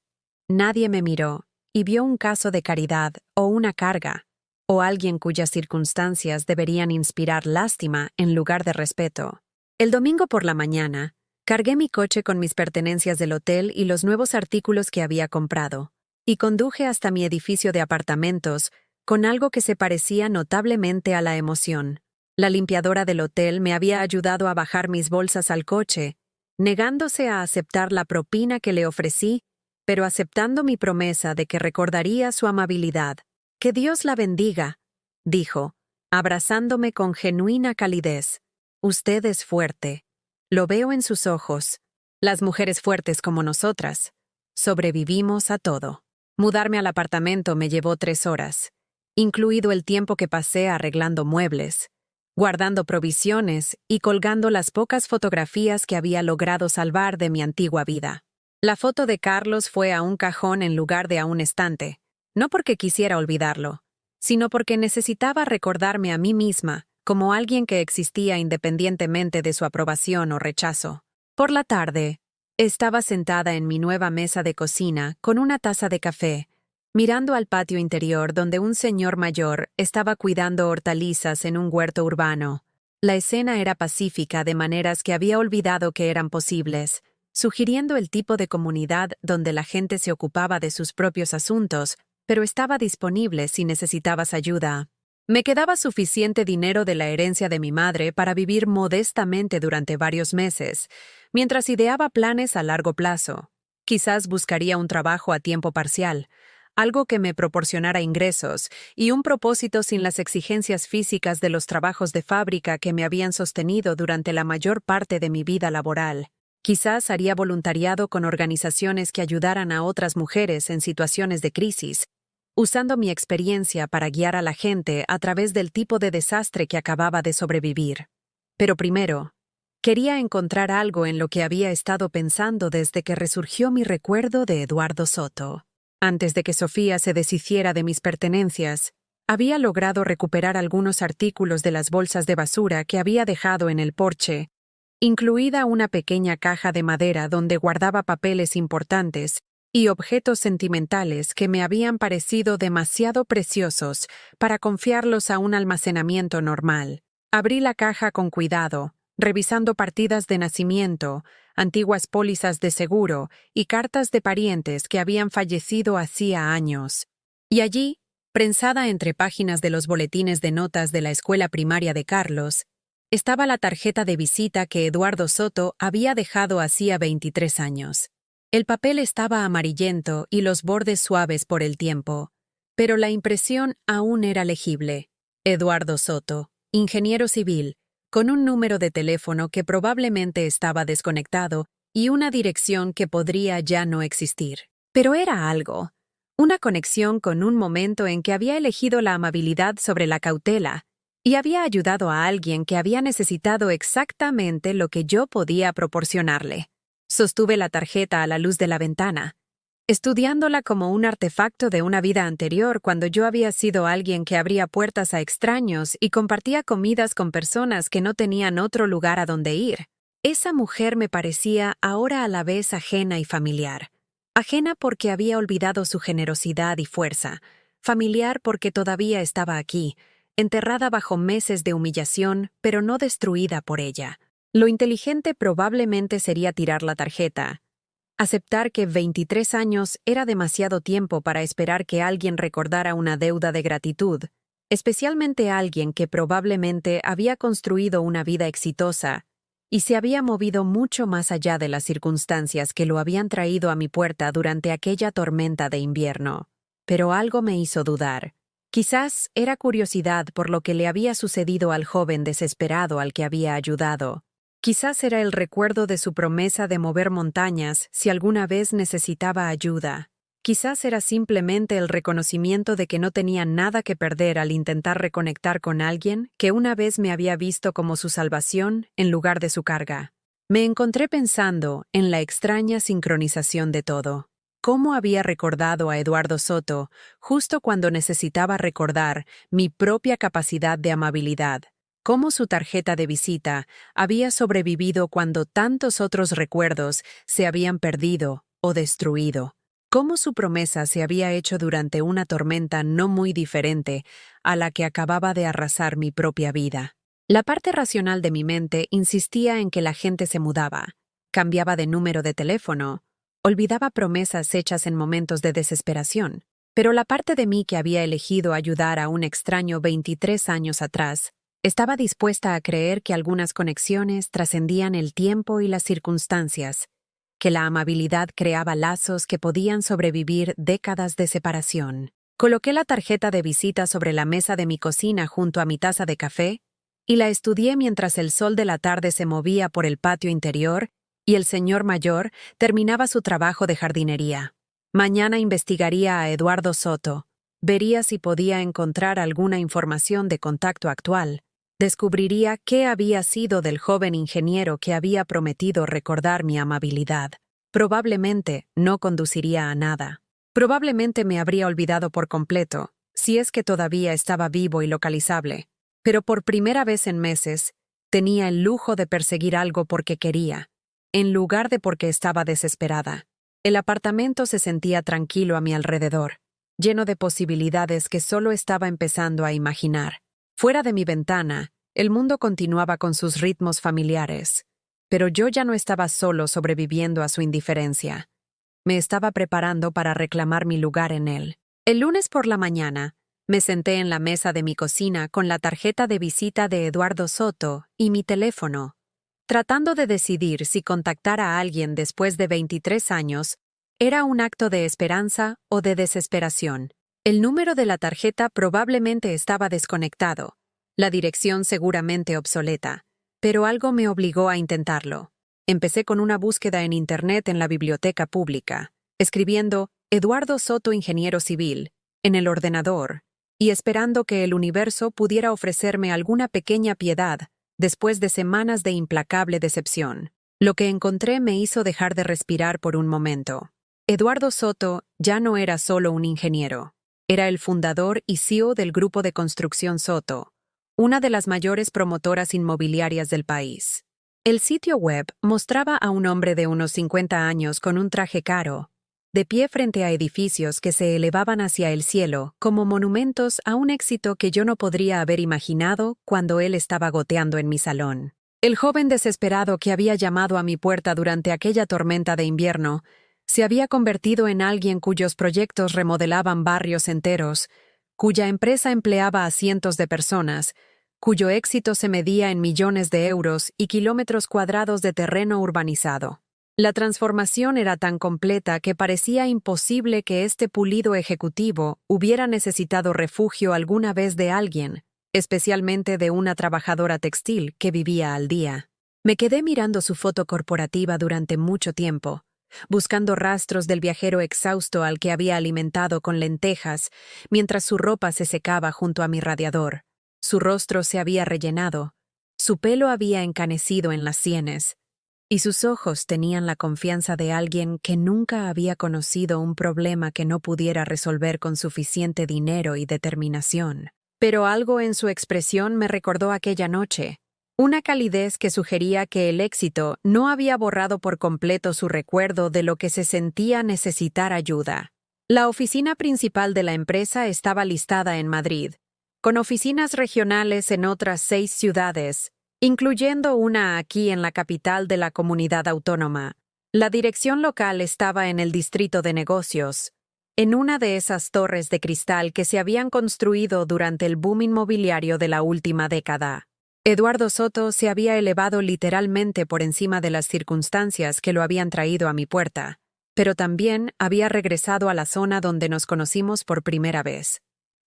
Nadie me miró y vio un caso de caridad o una carga, o alguien cuyas circunstancias deberían inspirar lástima en lugar de respeto. El domingo por la mañana, cargué mi coche con mis pertenencias del hotel y los nuevos artículos que había comprado, y conduje hasta mi edificio de apartamentos con algo que se parecía notablemente a la emoción. La limpiadora del hotel me había ayudado a bajar mis bolsas al coche, negándose a aceptar la propina que le ofrecí, pero aceptando mi promesa de que recordaría su amabilidad. «Que Dios la bendiga», dijo, abrazándome con genuina calidez. «Usted es fuerte. Lo veo en sus ojos. Las mujeres fuertes como nosotras sobrevivimos a todo». Mudarme al apartamento me llevó 3 horas, incluido el tiempo que pasé arreglando muebles, guardando provisiones y colgando las pocas fotografías que había logrado salvar de mi antigua vida. La foto de Carlos fue a un cajón en lugar de a un estante, no porque quisiera olvidarlo, sino porque necesitaba recordarme a mí misma como alguien que existía independientemente de su aprobación o rechazo. Por la tarde, estaba sentada en mi nueva mesa de cocina con una taza de café, mirando al patio interior donde un señor mayor estaba cuidando hortalizas en un huerto urbano. La escena era pacífica de maneras que había olvidado que eran posibles, sugiriendo el tipo de comunidad donde la gente se ocupaba de sus propios asuntos, pero estaba disponible si necesitabas ayuda. Me quedaba suficiente dinero de la herencia de mi madre para vivir modestamente durante varios meses, mientras ideaba planes a largo plazo. Quizás buscaría un trabajo a tiempo parcial, algo que me proporcionara ingresos y un propósito sin las exigencias físicas de los trabajos de fábrica que me habían sostenido durante la mayor parte de mi vida laboral. Quizás haría voluntariado con organizaciones que ayudaran a otras mujeres en situaciones de crisis, usando mi experiencia para guiar a la gente a través del tipo de desastre que acababa de sobrevivir. Pero primero, quería encontrar algo en lo que había estado pensando desde que resurgió mi recuerdo de Eduardo Soto. Antes de que Sofía se deshiciera de mis pertenencias, había logrado recuperar algunos artículos de las bolsas de basura que había dejado en el porche, incluida una pequeña caja de madera donde guardaba papeles importantes y objetos sentimentales que me habían parecido demasiado preciosos para confiarlos a un almacenamiento normal. Abrí la caja con cuidado, revisando partidas de nacimiento, antiguas pólizas de seguro y cartas de parientes que habían fallecido hacía años. Y allí, prensada entre páginas de los boletines de notas de la escuela primaria de Carlos, estaba la tarjeta de visita que Eduardo Soto había dejado hacía 23 años. El papel estaba amarillento y los bordes suaves por el tiempo, pero la impresión aún era legible. Eduardo Soto, ingeniero civil, con un número de teléfono que probablemente estaba desconectado y una dirección que podría ya no existir. Pero era algo, una conexión con un momento en que había elegido la amabilidad sobre la cautela y había ayudado a alguien que había necesitado exactamente lo que yo podía proporcionarle. Sostuve la tarjeta a la luz de la ventana, estudiándola como un artefacto de una vida anterior cuando yo había sido alguien que abría puertas a extraños y compartía comidas con personas que no tenían otro lugar a donde ir. Esa mujer me parecía ahora a la vez ajena y familiar. Ajena porque había olvidado su generosidad y fuerza, familiar porque todavía estaba aquí, enterrada bajo meses de humillación, pero no destruida por ella. Lo inteligente probablemente sería tirar la tarjeta, aceptar que 23 años era demasiado tiempo para esperar que alguien recordara una deuda de gratitud, especialmente alguien que probablemente había construido una vida exitosa y se había movido mucho más allá de las circunstancias que lo habían traído a mi puerta durante aquella tormenta de invierno. Pero algo me hizo dudar. Quizás era curiosidad por lo que le había sucedido al joven desesperado al que había ayudado. Quizás era el recuerdo de su promesa de mover montañas si alguna vez necesitaba ayuda. Quizás era simplemente el reconocimiento de que no tenía nada que perder al intentar reconectar con alguien que una vez me había visto como su salvación en lugar de su carga. Me encontré pensando en la extraña sincronización de todo. ¿Cómo había recordado a Eduardo Soto justo cuando necesitaba recordar mi propia capacidad de amabilidad? ¿Cómo su tarjeta de visita había sobrevivido cuando tantos otros recuerdos se habían perdido o destruido? ¿Cómo su promesa se había hecho durante una tormenta no muy diferente a la que acababa de arrasar mi propia vida? La parte racional de mi mente insistía en que la gente se mudaba, cambiaba de número de teléfono, olvidaba promesas hechas en momentos de desesperación. Pero la parte de mí que había elegido ayudar a un extraño 23 años atrás estaba dispuesta a creer que algunas conexiones trascendían el tiempo y las circunstancias, que la amabilidad creaba lazos que podían sobrevivir décadas de separación. Coloqué la tarjeta de visita sobre la mesa de mi cocina junto a mi taza de café y la estudié mientras el sol de la tarde se movía por el patio interior y el señor mayor terminaba su trabajo de jardinería. Mañana investigaría a Eduardo Soto, vería si podía encontrar alguna información de contacto actual, descubriría qué había sido del joven ingeniero que había prometido recordar mi amabilidad. Probablemente no conduciría a nada. Probablemente me habría olvidado por completo, si es que todavía estaba vivo y localizable. Pero por primera vez en meses, tenía el lujo de perseguir algo porque quería, en lugar de porque estaba desesperada. El apartamento se sentía tranquilo a mi alrededor, lleno de posibilidades que solo estaba empezando a imaginar. Fuera de mi ventana, el mundo continuaba con sus ritmos familiares, pero yo ya no estaba solo sobreviviendo a su indiferencia. Me estaba preparando para reclamar mi lugar en él. El lunes por la mañana, me senté en la mesa de mi cocina con la tarjeta de visita de Eduardo Soto y mi teléfono, tratando de decidir si contactar a alguien después de 23 años era un acto de esperanza o de desesperación. El número de la tarjeta probablemente estaba desconectado, la dirección seguramente obsoleta, pero algo me obligó a intentarlo. Empecé con una búsqueda en Internet en la biblioteca pública, escribiendo Eduardo Soto Ingeniero Civil en el ordenador y esperando que el universo pudiera ofrecerme alguna pequeña piedad después de semanas de implacable decepción. Lo que encontré me hizo dejar de respirar por un momento. Eduardo Soto ya no era solo un ingeniero. Era el fundador y CEO del grupo de construcción Soto, una de las mayores promotoras inmobiliarias del país. El sitio web mostraba a un hombre de unos 50 años con un traje caro, de pie frente a edificios que se elevaban hacia el cielo como monumentos a un éxito que yo no podría haber imaginado cuando él estaba goteando en mi salón. El joven desesperado que había llamado a mi puerta durante aquella tormenta de invierno se había convertido en alguien cuyos proyectos remodelaban barrios enteros, cuya empresa empleaba a cientos de personas, cuyo éxito se medía en millones de euros y kilómetros cuadrados de terreno urbanizado. La transformación era tan completa que parecía imposible que este pulido ejecutivo hubiera necesitado refugio alguna vez de alguien, especialmente de una trabajadora textil que vivía al día. Me quedé mirando su foto corporativa durante mucho tiempo, buscando rastros del viajero exhausto al que había alimentado con lentejas mientras su ropa se secaba junto a mi radiador. Su rostro se había rellenado, su pelo había encanecido en las sienes, y sus ojos tenían la confianza de alguien que nunca había conocido un problema que no pudiera resolver con suficiente dinero y determinación. Pero algo en su expresión me recordó aquella noche, una calidez que sugería que el éxito no había borrado por completo su recuerdo de lo que se sentía necesitar ayuda. La oficina principal de la empresa estaba listada en Madrid, con oficinas regionales en otras 6 ciudades, incluyendo una aquí en la capital de la comunidad autónoma. La dirección local estaba en el distrito de negocios, en una de esas torres de cristal que se habían construido durante el boom inmobiliario de la última década. Eduardo Soto se había elevado literalmente por encima de las circunstancias que lo habían traído a mi puerta, pero también había regresado a la zona donde nos conocimos por primera vez.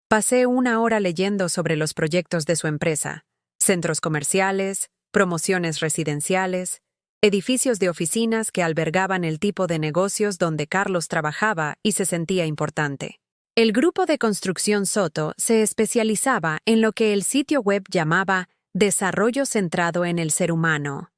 Pasé una hora leyendo sobre los proyectos de su empresa, centros comerciales, promociones residenciales, edificios de oficinas que albergaban el tipo de negocios donde Carlos trabajaba y se sentía importante. El grupo de construcción Soto se especializaba en lo que el sitio web llamaba desarrollo centrado en el ser humano.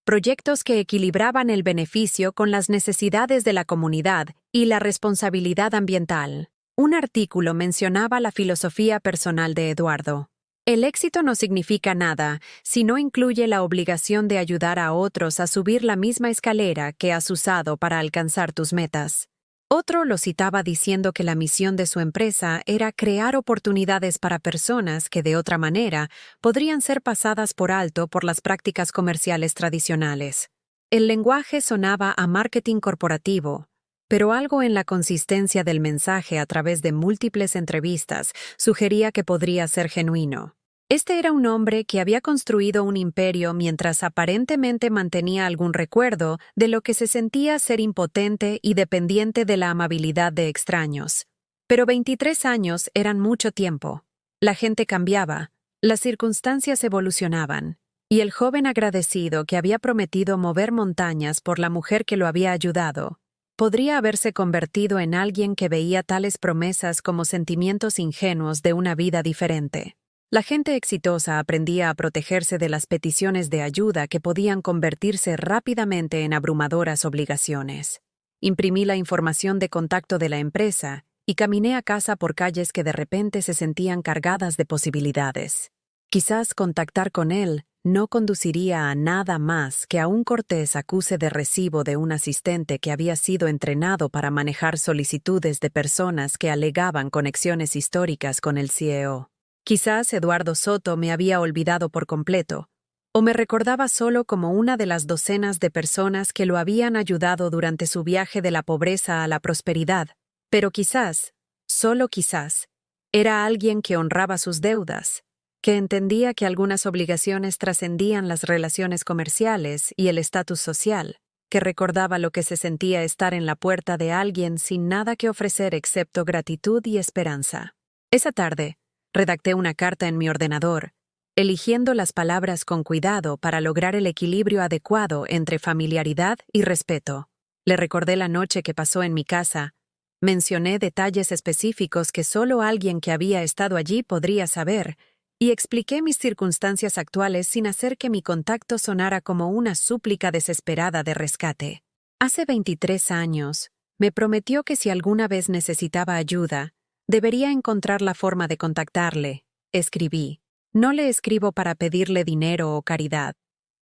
proyectos que equilibraban el beneficio con las necesidades de la comunidad y la responsabilidad ambiental. Un artículo mencionaba la filosofía personal de Eduardo. El éxito no significa nada si no incluye la obligación de ayudar a otros a subir la misma escalera que has usado para alcanzar tus metas. Otro lo citaba diciendo que la misión de su empresa era crear oportunidades para personas que de otra manera podrían ser pasadas por alto por las prácticas comerciales tradicionales. El lenguaje sonaba a marketing corporativo, pero algo en la consistencia del mensaje a través de múltiples entrevistas sugería que podría ser genuino. Este era un hombre que había construido un imperio mientras aparentemente mantenía algún recuerdo de lo que se sentía ser impotente y dependiente de la amabilidad de extraños. Pero 23 años eran mucho tiempo. La gente cambiaba, las circunstancias evolucionaban, y el joven agradecido que había prometido mover montañas por la mujer que lo había ayudado, podría haberse convertido en alguien que veía tales promesas como sentimientos ingenuos de una vida diferente. La gente exitosa aprendía a protegerse de las peticiones de ayuda que podían convertirse rápidamente en abrumadoras obligaciones. Imprimí la información de contacto de la empresa y caminé a casa por calles que de repente se sentían cargadas de posibilidades. Quizás contactar con él no conduciría a nada más que a un cortés acuse de recibo de un asistente que había sido entrenado para manejar solicitudes de personas que alegaban conexiones históricas con el CEO. Quizás Eduardo Soto me había olvidado por completo, o me recordaba solo como una de las docenas de personas que lo habían ayudado durante su viaje de la pobreza a la prosperidad, pero quizás, solo quizás, era alguien que honraba sus deudas, que entendía que algunas obligaciones trascendían las relaciones comerciales y el estatus social, que recordaba lo que se sentía estar en la puerta de alguien sin nada que ofrecer excepto gratitud y esperanza. Esa tarde, redacté una carta en mi ordenador, eligiendo las palabras con cuidado para lograr el equilibrio adecuado entre familiaridad y respeto. Le recordé la noche que pasó en mi casa, mencioné detalles específicos que solo alguien que había estado allí podría saber, y expliqué mis circunstancias actuales sin hacer que mi contacto sonara como una súplica desesperada de rescate. Hace 23 años, me prometió que si alguna vez necesitaba ayuda, debería encontrar la forma de contactarle, escribí. No le escribo para pedirle dinero o caridad.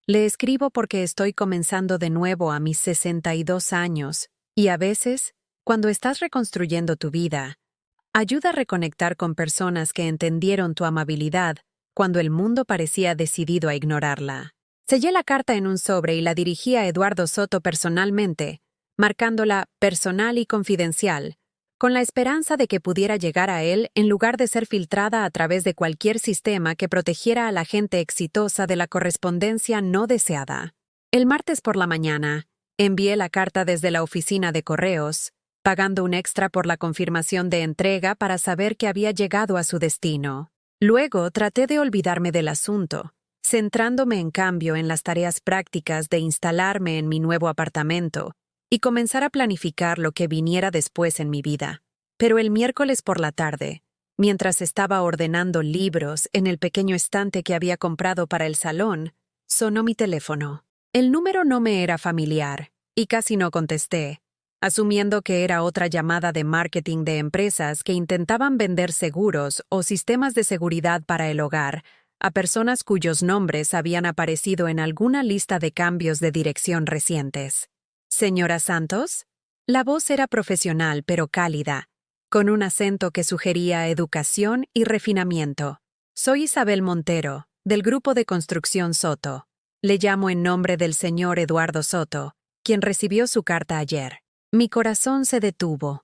Le escribo porque estoy comenzando de nuevo a mis 62 años, y a veces, cuando estás reconstruyendo tu vida, ayuda a reconectar con personas que entendieron tu amabilidad cuando el mundo parecía decidido a ignorarla. Sellé la carta en un sobre y la dirigí a Eduardo Soto personalmente, marcándola personal y confidencial, con la esperanza de que pudiera llegar a él en lugar de ser filtrada a través de cualquier sistema que protegiera a la gente exitosa de la correspondencia no deseada. El martes por la mañana, envié la carta desde la oficina de correos, pagando un extra por la confirmación de entrega para saber que había llegado a su destino. Luego traté de olvidarme del asunto, centrándome en cambio en las tareas prácticas de instalarme en mi nuevo apartamento y comenzar a planificar lo que viniera después en mi vida. Pero el miércoles por la tarde, mientras estaba ordenando libros en el pequeño estante que había comprado para el salón, sonó mi teléfono. El número no me era familiar, y casi no contesté, asumiendo que era otra llamada de marketing de empresas que intentaban vender seguros o sistemas de seguridad para el hogar a personas cuyos nombres habían aparecido en alguna lista de cambios de dirección recientes. ¿Señora Santos? La voz era profesional pero cálida, con un acento que sugería educación y refinamiento. Soy Isabel Montero, del Grupo de Construcción Soto. Le llamo en nombre del señor Eduardo Soto, quien recibió su carta ayer. Mi corazón se detuvo.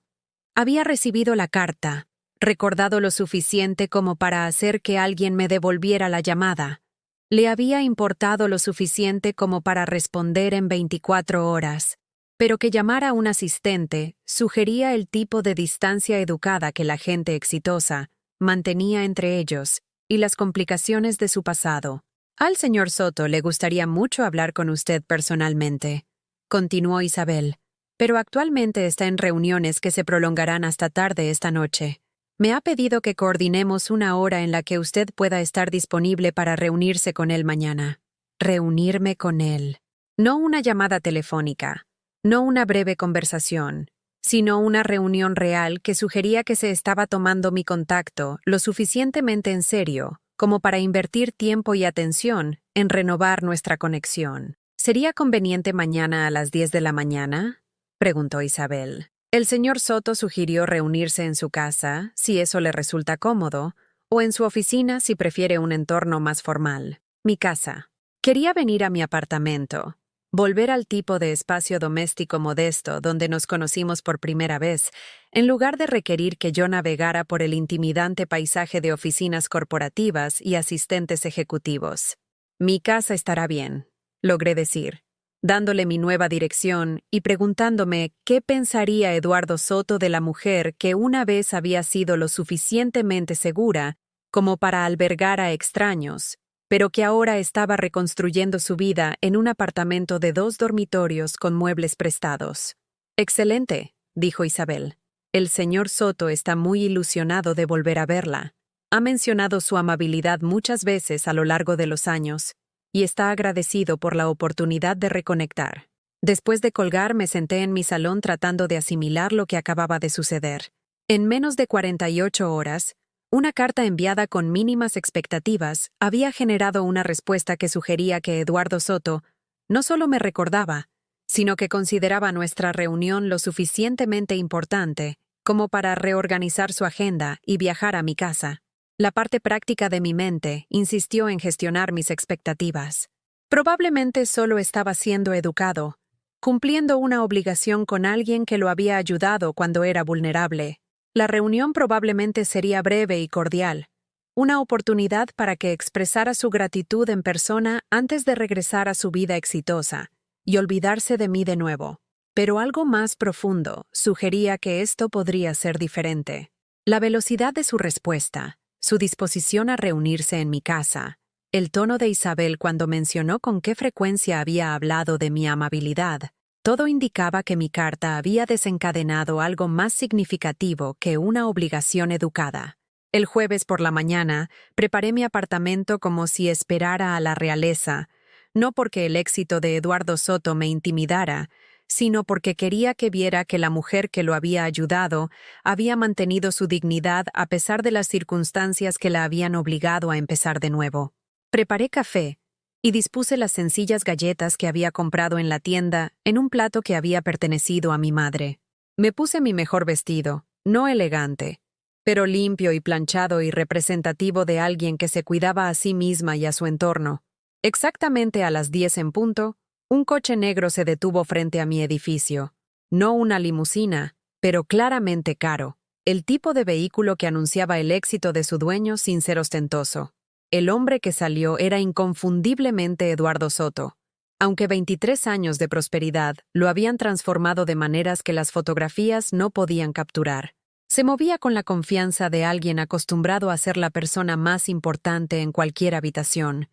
Había recibido la carta, recordado lo suficiente como para hacer que alguien me devolviera la llamada. Le había importado lo suficiente como para responder en 24 horas, pero que llamara a un asistente sugería el tipo de distancia educada que la gente exitosa mantenía entre ellos y las complicaciones de su pasado. Al señor Soto le gustaría mucho hablar con usted personalmente, continuó Isabel, pero actualmente está en reuniones que se prolongarán hasta tarde esta noche. Me ha pedido que coordinemos una hora en la que usted pueda estar disponible para reunirse con él mañana. Reunirme con él. No una llamada telefónica, no una breve conversación, sino una reunión real que sugería que se estaba tomando mi contacto lo suficientemente en serio como para invertir tiempo y atención en renovar nuestra conexión. ¿Sería conveniente mañana a las 10 de la mañana? Preguntó Isabel. El señor Soto sugirió reunirse en su casa, si eso le resulta cómodo, o en su oficina si prefiere un entorno más formal. Mi casa. Quería venir a mi apartamento, volver al tipo de espacio doméstico modesto donde nos conocimos por primera vez, en lugar de requerir que yo navegara por el intimidante paisaje de oficinas corporativas y asistentes ejecutivos. Mi casa estará bien, logré decir, dándole mi nueva dirección y preguntándome qué pensaría Eduardo Soto de la mujer que una vez había sido lo suficientemente segura como para albergar a extraños, pero que ahora estaba reconstruyendo su vida en un apartamento de 2 dormitorios con muebles prestados. «Excelente», dijo Isabel. «El señor Soto está muy ilusionado de volver a verla. Ha mencionado su amabilidad muchas veces a lo largo de los años y está agradecido por la oportunidad de reconectar». Después de colgar, me senté en mi salón tratando de asimilar lo que acababa de suceder. En menos de 48 horas, una carta enviada con mínimas expectativas había generado una respuesta que sugería que Eduardo Soto no solo me recordaba, sino que consideraba nuestra reunión lo suficientemente importante como para reorganizar su agenda y viajar a mi casa. La parte práctica de mi mente insistió en gestionar mis expectativas. Probablemente solo estaba siendo educado, cumpliendo una obligación con alguien que lo había ayudado cuando era vulnerable. La reunión probablemente sería breve y cordial, una oportunidad para que expresara su gratitud en persona antes de regresar a su vida exitosa y olvidarse de mí de nuevo. Pero algo más profundo sugería que esto podría ser diferente. La velocidad de su respuesta, su disposición a reunirse en mi casa, el tono de Isabel cuando mencionó con qué frecuencia había hablado de mi amabilidad, todo indicaba que mi carta había desencadenado algo más significativo que una obligación educada. El jueves por la mañana, preparé mi apartamento como si esperara a la realeza, no porque el éxito de Eduardo Soto me intimidara, sino porque quería que viera que la mujer que lo había ayudado había mantenido su dignidad a pesar de las circunstancias que la habían obligado a empezar de nuevo. Preparé café y dispuse las sencillas galletas que había comprado en la tienda en un plato que había pertenecido a mi madre. Me puse mi mejor vestido, no elegante, pero limpio y planchado y representativo de alguien que se cuidaba a sí misma y a su entorno. Exactamente a las 10 en punto, un coche negro se detuvo frente a mi edificio. No una limusina, pero claramente caro, el tipo de vehículo que anunciaba el éxito de su dueño sin ser ostentoso. El hombre que salió era inconfundiblemente Eduardo Soto, aunque 23 años de prosperidad lo habían transformado de maneras que las fotografías no podían capturar. Se movía con la confianza de alguien acostumbrado a ser la persona más importante en cualquier habitación.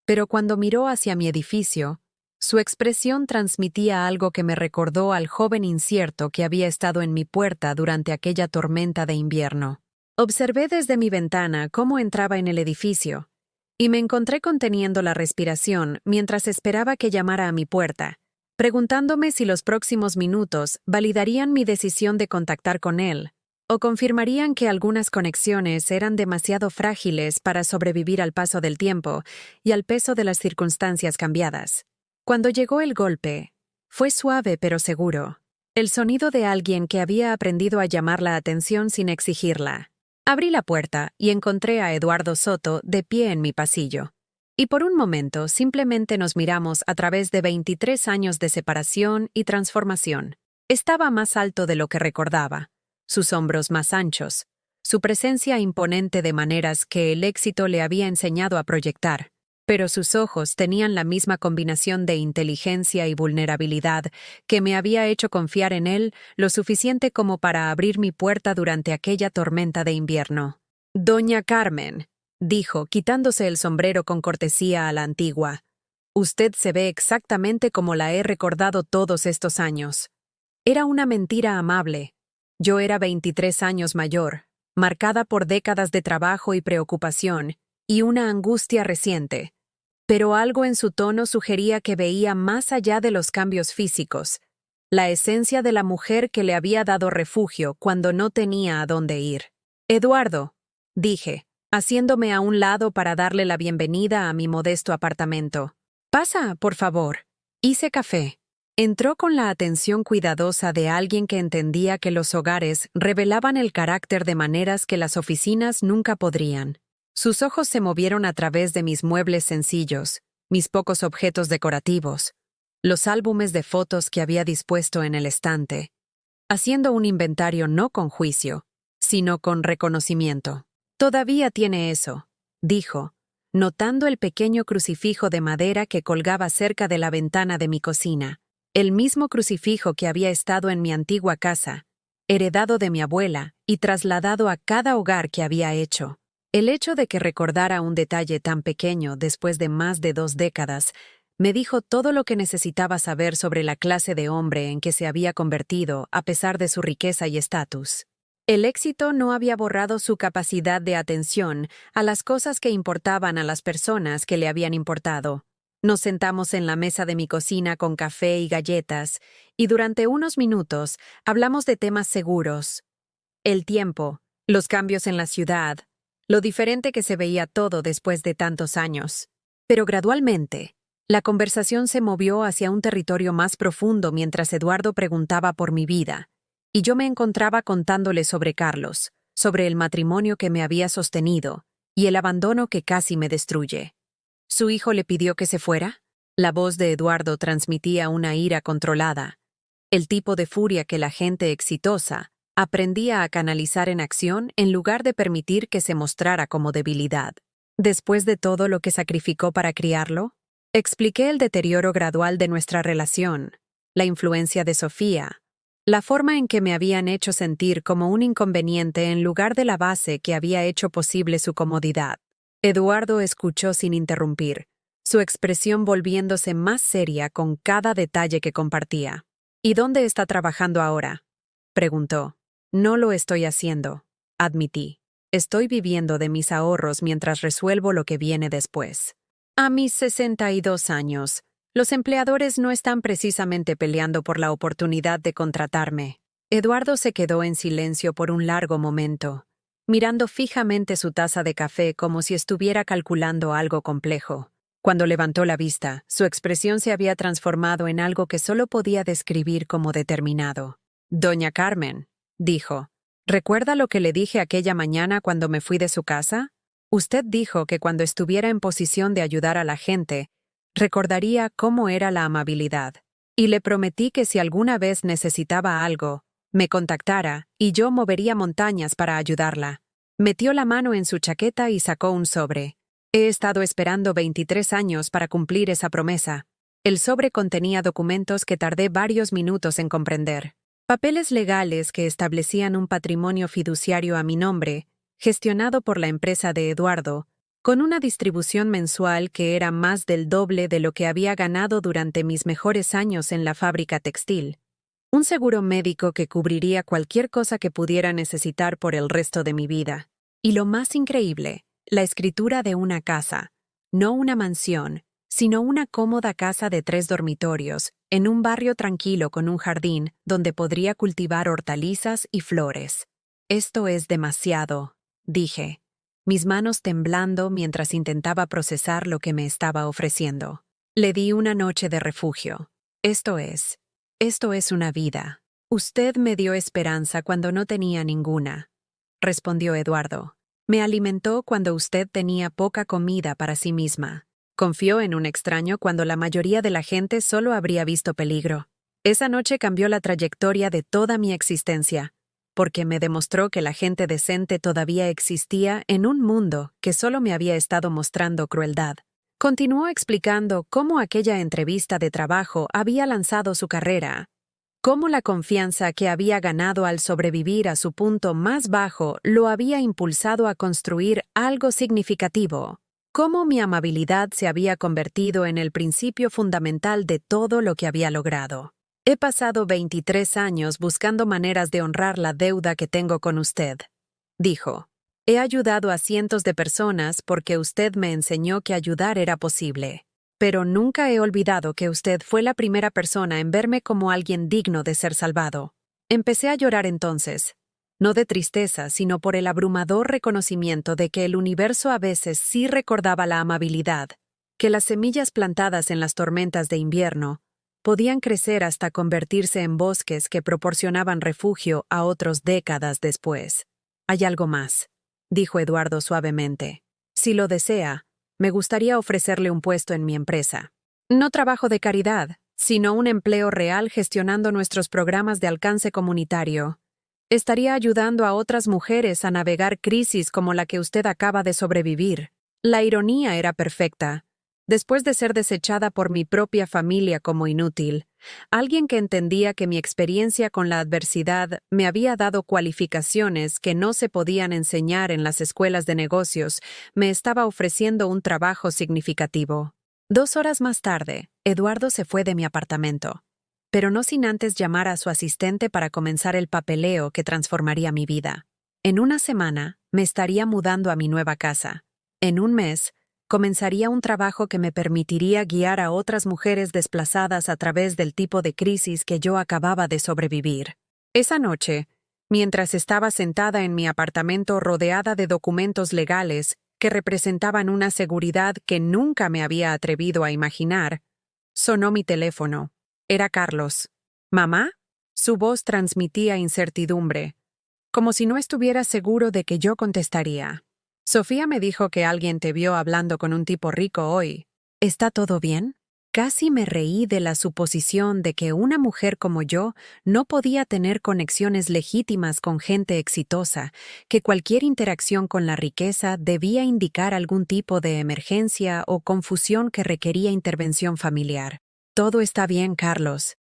Pero cuando miró hacia mi edificio, su expresión transmitía algo que me recordó al joven incierto que había estado en mi puerta durante aquella tormenta de invierno. Observé desde mi ventana cómo entraba en el edificio, y me encontré conteniendo la respiración mientras esperaba que llamara a mi puerta, preguntándome si los próximos minutos validarían mi decisión de contactar con él, o confirmarían que algunas conexiones eran demasiado frágiles para sobrevivir al paso del tiempo y al peso de las circunstancias cambiadas. Cuando llegó el golpe, fue suave pero seguro, el sonido de alguien que había aprendido a llamar la atención sin exigirla. Abrí la puerta y encontré a Eduardo Soto de pie en mi pasillo. Y por un momento simplemente nos miramos a través de 23 años de separación y transformación. Estaba más alto de lo que recordaba, sus hombros más anchos, su presencia imponente de maneras que el éxito le había enseñado a proyectar. Pero sus ojos tenían la misma combinación de inteligencia y vulnerabilidad que me había hecho confiar en él lo suficiente como para abrir mi puerta durante aquella tormenta de invierno. «Doña Carmen», dijo, quitándose el sombrero con cortesía a la antigua, «usted se ve exactamente como la he recordado todos estos años». Era una mentira amable. Yo era 23 años mayor, marcada por décadas de trabajo y preocupación, y una angustia reciente. pero algo en su tono sugería que veía más allá de los cambios físicos, la esencia de la mujer que le había dado refugio cuando no tenía a dónde ir. «Eduardo», dije, haciéndome a un lado para darle la bienvenida a mi modesto apartamento. «Pasa, por favor». Hice café. Entró con la atención cuidadosa de alguien que entendía que los hogares revelaban el carácter de maneras que las oficinas nunca podrían. Sus ojos se movieron a través de mis muebles sencillos, mis pocos objetos decorativos, los álbumes de fotos que había dispuesto en el estante, haciendo un inventario no con juicio, sino con reconocimiento. «Todavía tiene eso», dijo, notando el pequeño crucifijo de madera que colgaba cerca de la ventana de mi cocina, el mismo crucifijo que había estado en mi antigua casa, heredado de mi abuela y trasladado a cada hogar que había hecho. El hecho de que recordara un detalle tan pequeño después de más de 2 décadas me dijo todo lo que necesitaba saber sobre la clase de hombre en que se había convertido a pesar de su riqueza y estatus. El éxito no había borrado su capacidad de atención a las cosas que importaban a las personas que le habían importado. Nos sentamos en la mesa de mi cocina con café y galletas, y durante unos minutos hablamos de temas seguros. El tiempo, los cambios en la ciudad, lo diferente que se veía todo después de tantos años. Pero gradualmente, la conversación se movió hacia un territorio más profundo mientras Eduardo preguntaba por mi vida, y yo me encontraba contándole sobre Carlos, sobre el matrimonio que me había sostenido, y el abandono que casi me destruye. ¿Su hijo le pidió que se fuera? La voz de Eduardo transmitía una ira controlada, el tipo de furia que la gente exitosa aprendía a canalizar en acción en lugar de permitir que se mostrara como debilidad. Después de todo lo que sacrificó para criarlo, expliqué el deterioro gradual de nuestra relación, la influencia de Sofía, la forma en que me habían hecho sentir como un inconveniente en lugar de la base que había hecho posible su comodidad. Eduardo escuchó sin interrumpir, su expresión volviéndose más seria con cada detalle que compartía. «¿Y dónde está trabajando ahora?», preguntó. «No lo estoy haciendo», admití. «Estoy viviendo de mis ahorros mientras resuelvo lo que viene después». A mis 62 años, los empleadores no están precisamente peleando por la oportunidad de contratarme. Eduardo se quedó en silencio por un largo momento, mirando fijamente su taza de café como si estuviera calculando algo complejo. Cuando levantó la vista, su expresión se había transformado en algo que solo podía describir como determinado. «Doña Carmen», dijo, «¿recuerda lo que le dije aquella mañana cuando me fui de su casa? Usted dijo que cuando estuviera en posición de ayudar a la gente, recordaría cómo era la amabilidad. Y le prometí que si alguna vez necesitaba algo, me contactara y yo movería montañas para ayudarla». Metió la mano en su chaqueta y sacó un sobre. «He estado esperando 23 años para cumplir esa promesa». El sobre contenía documentos que tardé varios minutos en comprender. Papeles legales que establecían un patrimonio fiduciario a mi nombre, gestionado por la empresa de Eduardo, con una distribución mensual que era más del doble de lo que había ganado durante mis mejores años en la fábrica textil. Un seguro médico que cubriría cualquier cosa que pudiera necesitar por el resto de mi vida. Y lo más increíble, la escritura de una casa, no una mansión, sino una cómoda casa de 3 dormitorios, en un barrio tranquilo con un jardín donde podría cultivar hortalizas y flores. «Esto es demasiado», dije, mis manos temblando mientras intentaba procesar lo que me estaba ofreciendo. Le di una noche de refugio. Esto es una vida. Usted me dio esperanza cuando no tenía ninguna», respondió Eduardo. «Me alimentó cuando usted tenía poca comida para sí misma. Confió en un extraño cuando la mayoría de la gente solo habría visto peligro. Esa noche cambió la trayectoria de toda mi existencia, porque me demostró que la gente decente todavía existía en un mundo que solo me había estado mostrando crueldad». Continuó explicando cómo aquella entrevista de trabajo había lanzado su carrera, cómo la confianza que había ganado al sobrevivir a su punto más bajo lo había impulsado a construir algo significativo, cómo mi amabilidad se había convertido en el principio fundamental de todo lo que había logrado. «He pasado 23 años buscando maneras de honrar la deuda que tengo con usted», dijo. He ayudado a cientos de personas porque usted me enseñó que ayudar era posible. Pero nunca he olvidado que usted fue la primera persona en verme como alguien digno de ser salvado. Empecé a llorar entonces, no de tristeza, sino por el abrumador reconocimiento de que el universo a veces sí recordaba la amabilidad, que las semillas plantadas en las tormentas de invierno podían crecer hasta convertirse en bosques que proporcionaban refugio a otros décadas después. Hay algo más, dijo Eduardo suavemente. Si lo desea, me gustaría ofrecerle un puesto en mi empresa. No trabajo de caridad, sino un empleo real gestionando nuestros programas de alcance comunitario. Estaría ayudando a otras mujeres a navegar crisis como la que usted acaba de sobrevivir. La ironía era perfecta. Después de ser desechada por mi propia familia como inútil, alguien que entendía que mi experiencia con la adversidad me había dado cualificaciones que no se podían enseñar en las escuelas de negocios, me estaba ofreciendo un trabajo significativo. 2 horas más tarde, Eduardo se fue de mi apartamento, pero no sin antes llamar a su asistente para comenzar el papeleo que transformaría mi vida. En una semana, me estaría mudando a mi nueva casa. En un mes, comenzaría un trabajo que me permitiría guiar a otras mujeres desplazadas a través del tipo de crisis que yo acababa de sobrevivir. Esa noche, mientras estaba sentada en mi apartamento rodeada de documentos legales que representaban una seguridad que nunca me había atrevido a imaginar, sonó mi teléfono. Era Carlos. ¿Mamá? Su voz transmitía incertidumbre, como si no estuviera seguro de que yo contestaría. Sofía me dijo que alguien te vio hablando con un tipo rico hoy. ¿Está todo bien? Casi me reí de la suposición de que una mujer como yo no podía tener conexiones legítimas con gente exitosa, que cualquier interacción con la riqueza debía indicar algún tipo de emergencia o confusión que requería intervención familiar. Todo está bien, Carlos,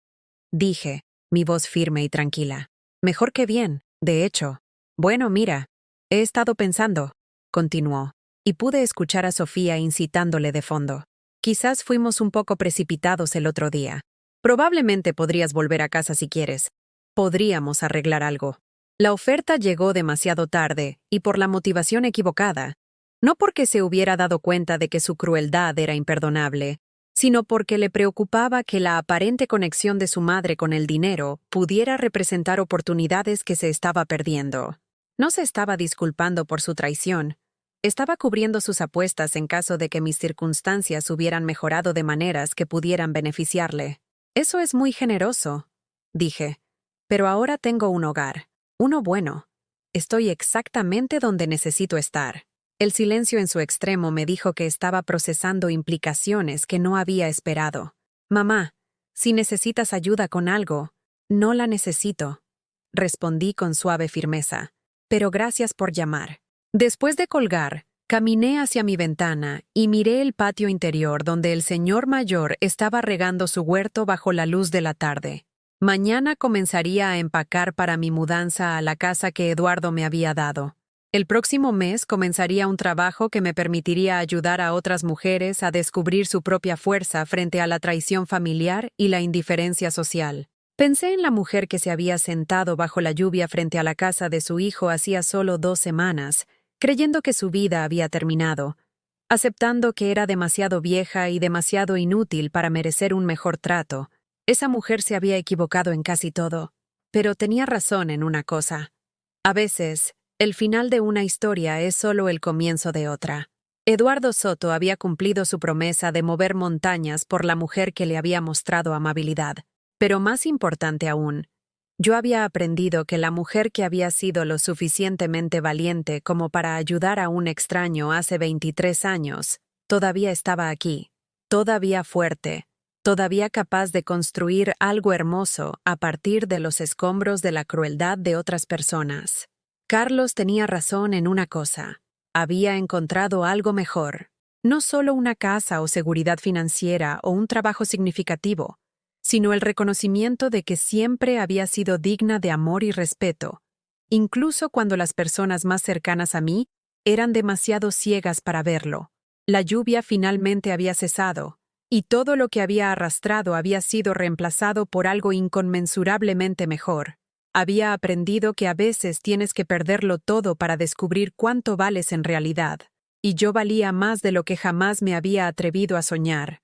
dije, mi voz firme y tranquila. Mejor que bien, de hecho. Bueno, mira, he estado pensando, continuó, y pude escuchar a Sofía incitándole de fondo. Quizás fuimos un poco precipitados el otro día. Probablemente podrías volver a casa si quieres. Podríamos arreglar algo. La oferta llegó demasiado tarde y por la motivación equivocada. No porque se hubiera dado cuenta de que su crueldad era imperdonable, sino porque le preocupaba que la aparente conexión de su madre con el dinero pudiera representar oportunidades que se estaba perdiendo. No se estaba disculpando por su traición. Estaba cubriendo sus apuestas en caso de que mis circunstancias hubieran mejorado de maneras que pudieran beneficiarle. Eso es muy generoso, dije. Pero ahora tengo un hogar. Uno bueno. Estoy exactamente donde necesito estar. El silencio en su extremo me dijo que estaba procesando implicaciones que no había esperado. Mamá, si necesitas ayuda con algo, no la necesito, respondí con suave firmeza. Pero gracias por llamar. Después de colgar, caminé hacia mi ventana y miré el patio interior donde el señor mayor estaba regando su huerto bajo la luz de la tarde. Mañana comenzaría a empacar para mi mudanza a la casa que Eduardo me había dado. El próximo mes comenzaría un trabajo que me permitiría ayudar a otras mujeres a descubrir su propia fuerza frente a la traición familiar y la indiferencia social. Pensé en la mujer que se había sentado bajo la lluvia frente a la casa de su hijo hacía solo 2 semanas, creyendo que su vida había terminado, aceptando que era demasiado vieja y demasiado inútil para merecer un mejor trato. Esa mujer se había equivocado en casi todo, pero tenía razón en una cosa. A veces, el final de una historia es solo el comienzo de otra. Eduardo Soto había cumplido su promesa de mover montañas por la mujer que le había mostrado amabilidad. Pero más importante aún, yo había aprendido que la mujer que había sido lo suficientemente valiente como para ayudar a un extraño hace 23 años, todavía estaba aquí, todavía fuerte, todavía capaz de construir algo hermoso a partir de los escombros de la crueldad de otras personas. Carlos tenía razón en una cosa. Había encontrado algo mejor. No solo una casa o seguridad financiera o un trabajo significativo, sino el reconocimiento de que siempre había sido digna de amor y respeto, incluso cuando las personas más cercanas a mí eran demasiado ciegas para verlo. La lluvia finalmente había cesado, y todo lo que había arrastrado había sido reemplazado por algo inconmensurablemente mejor. Había aprendido que a veces tienes que perderlo todo para descubrir cuánto vales en realidad, y yo valía más de lo que jamás me había atrevido a soñar.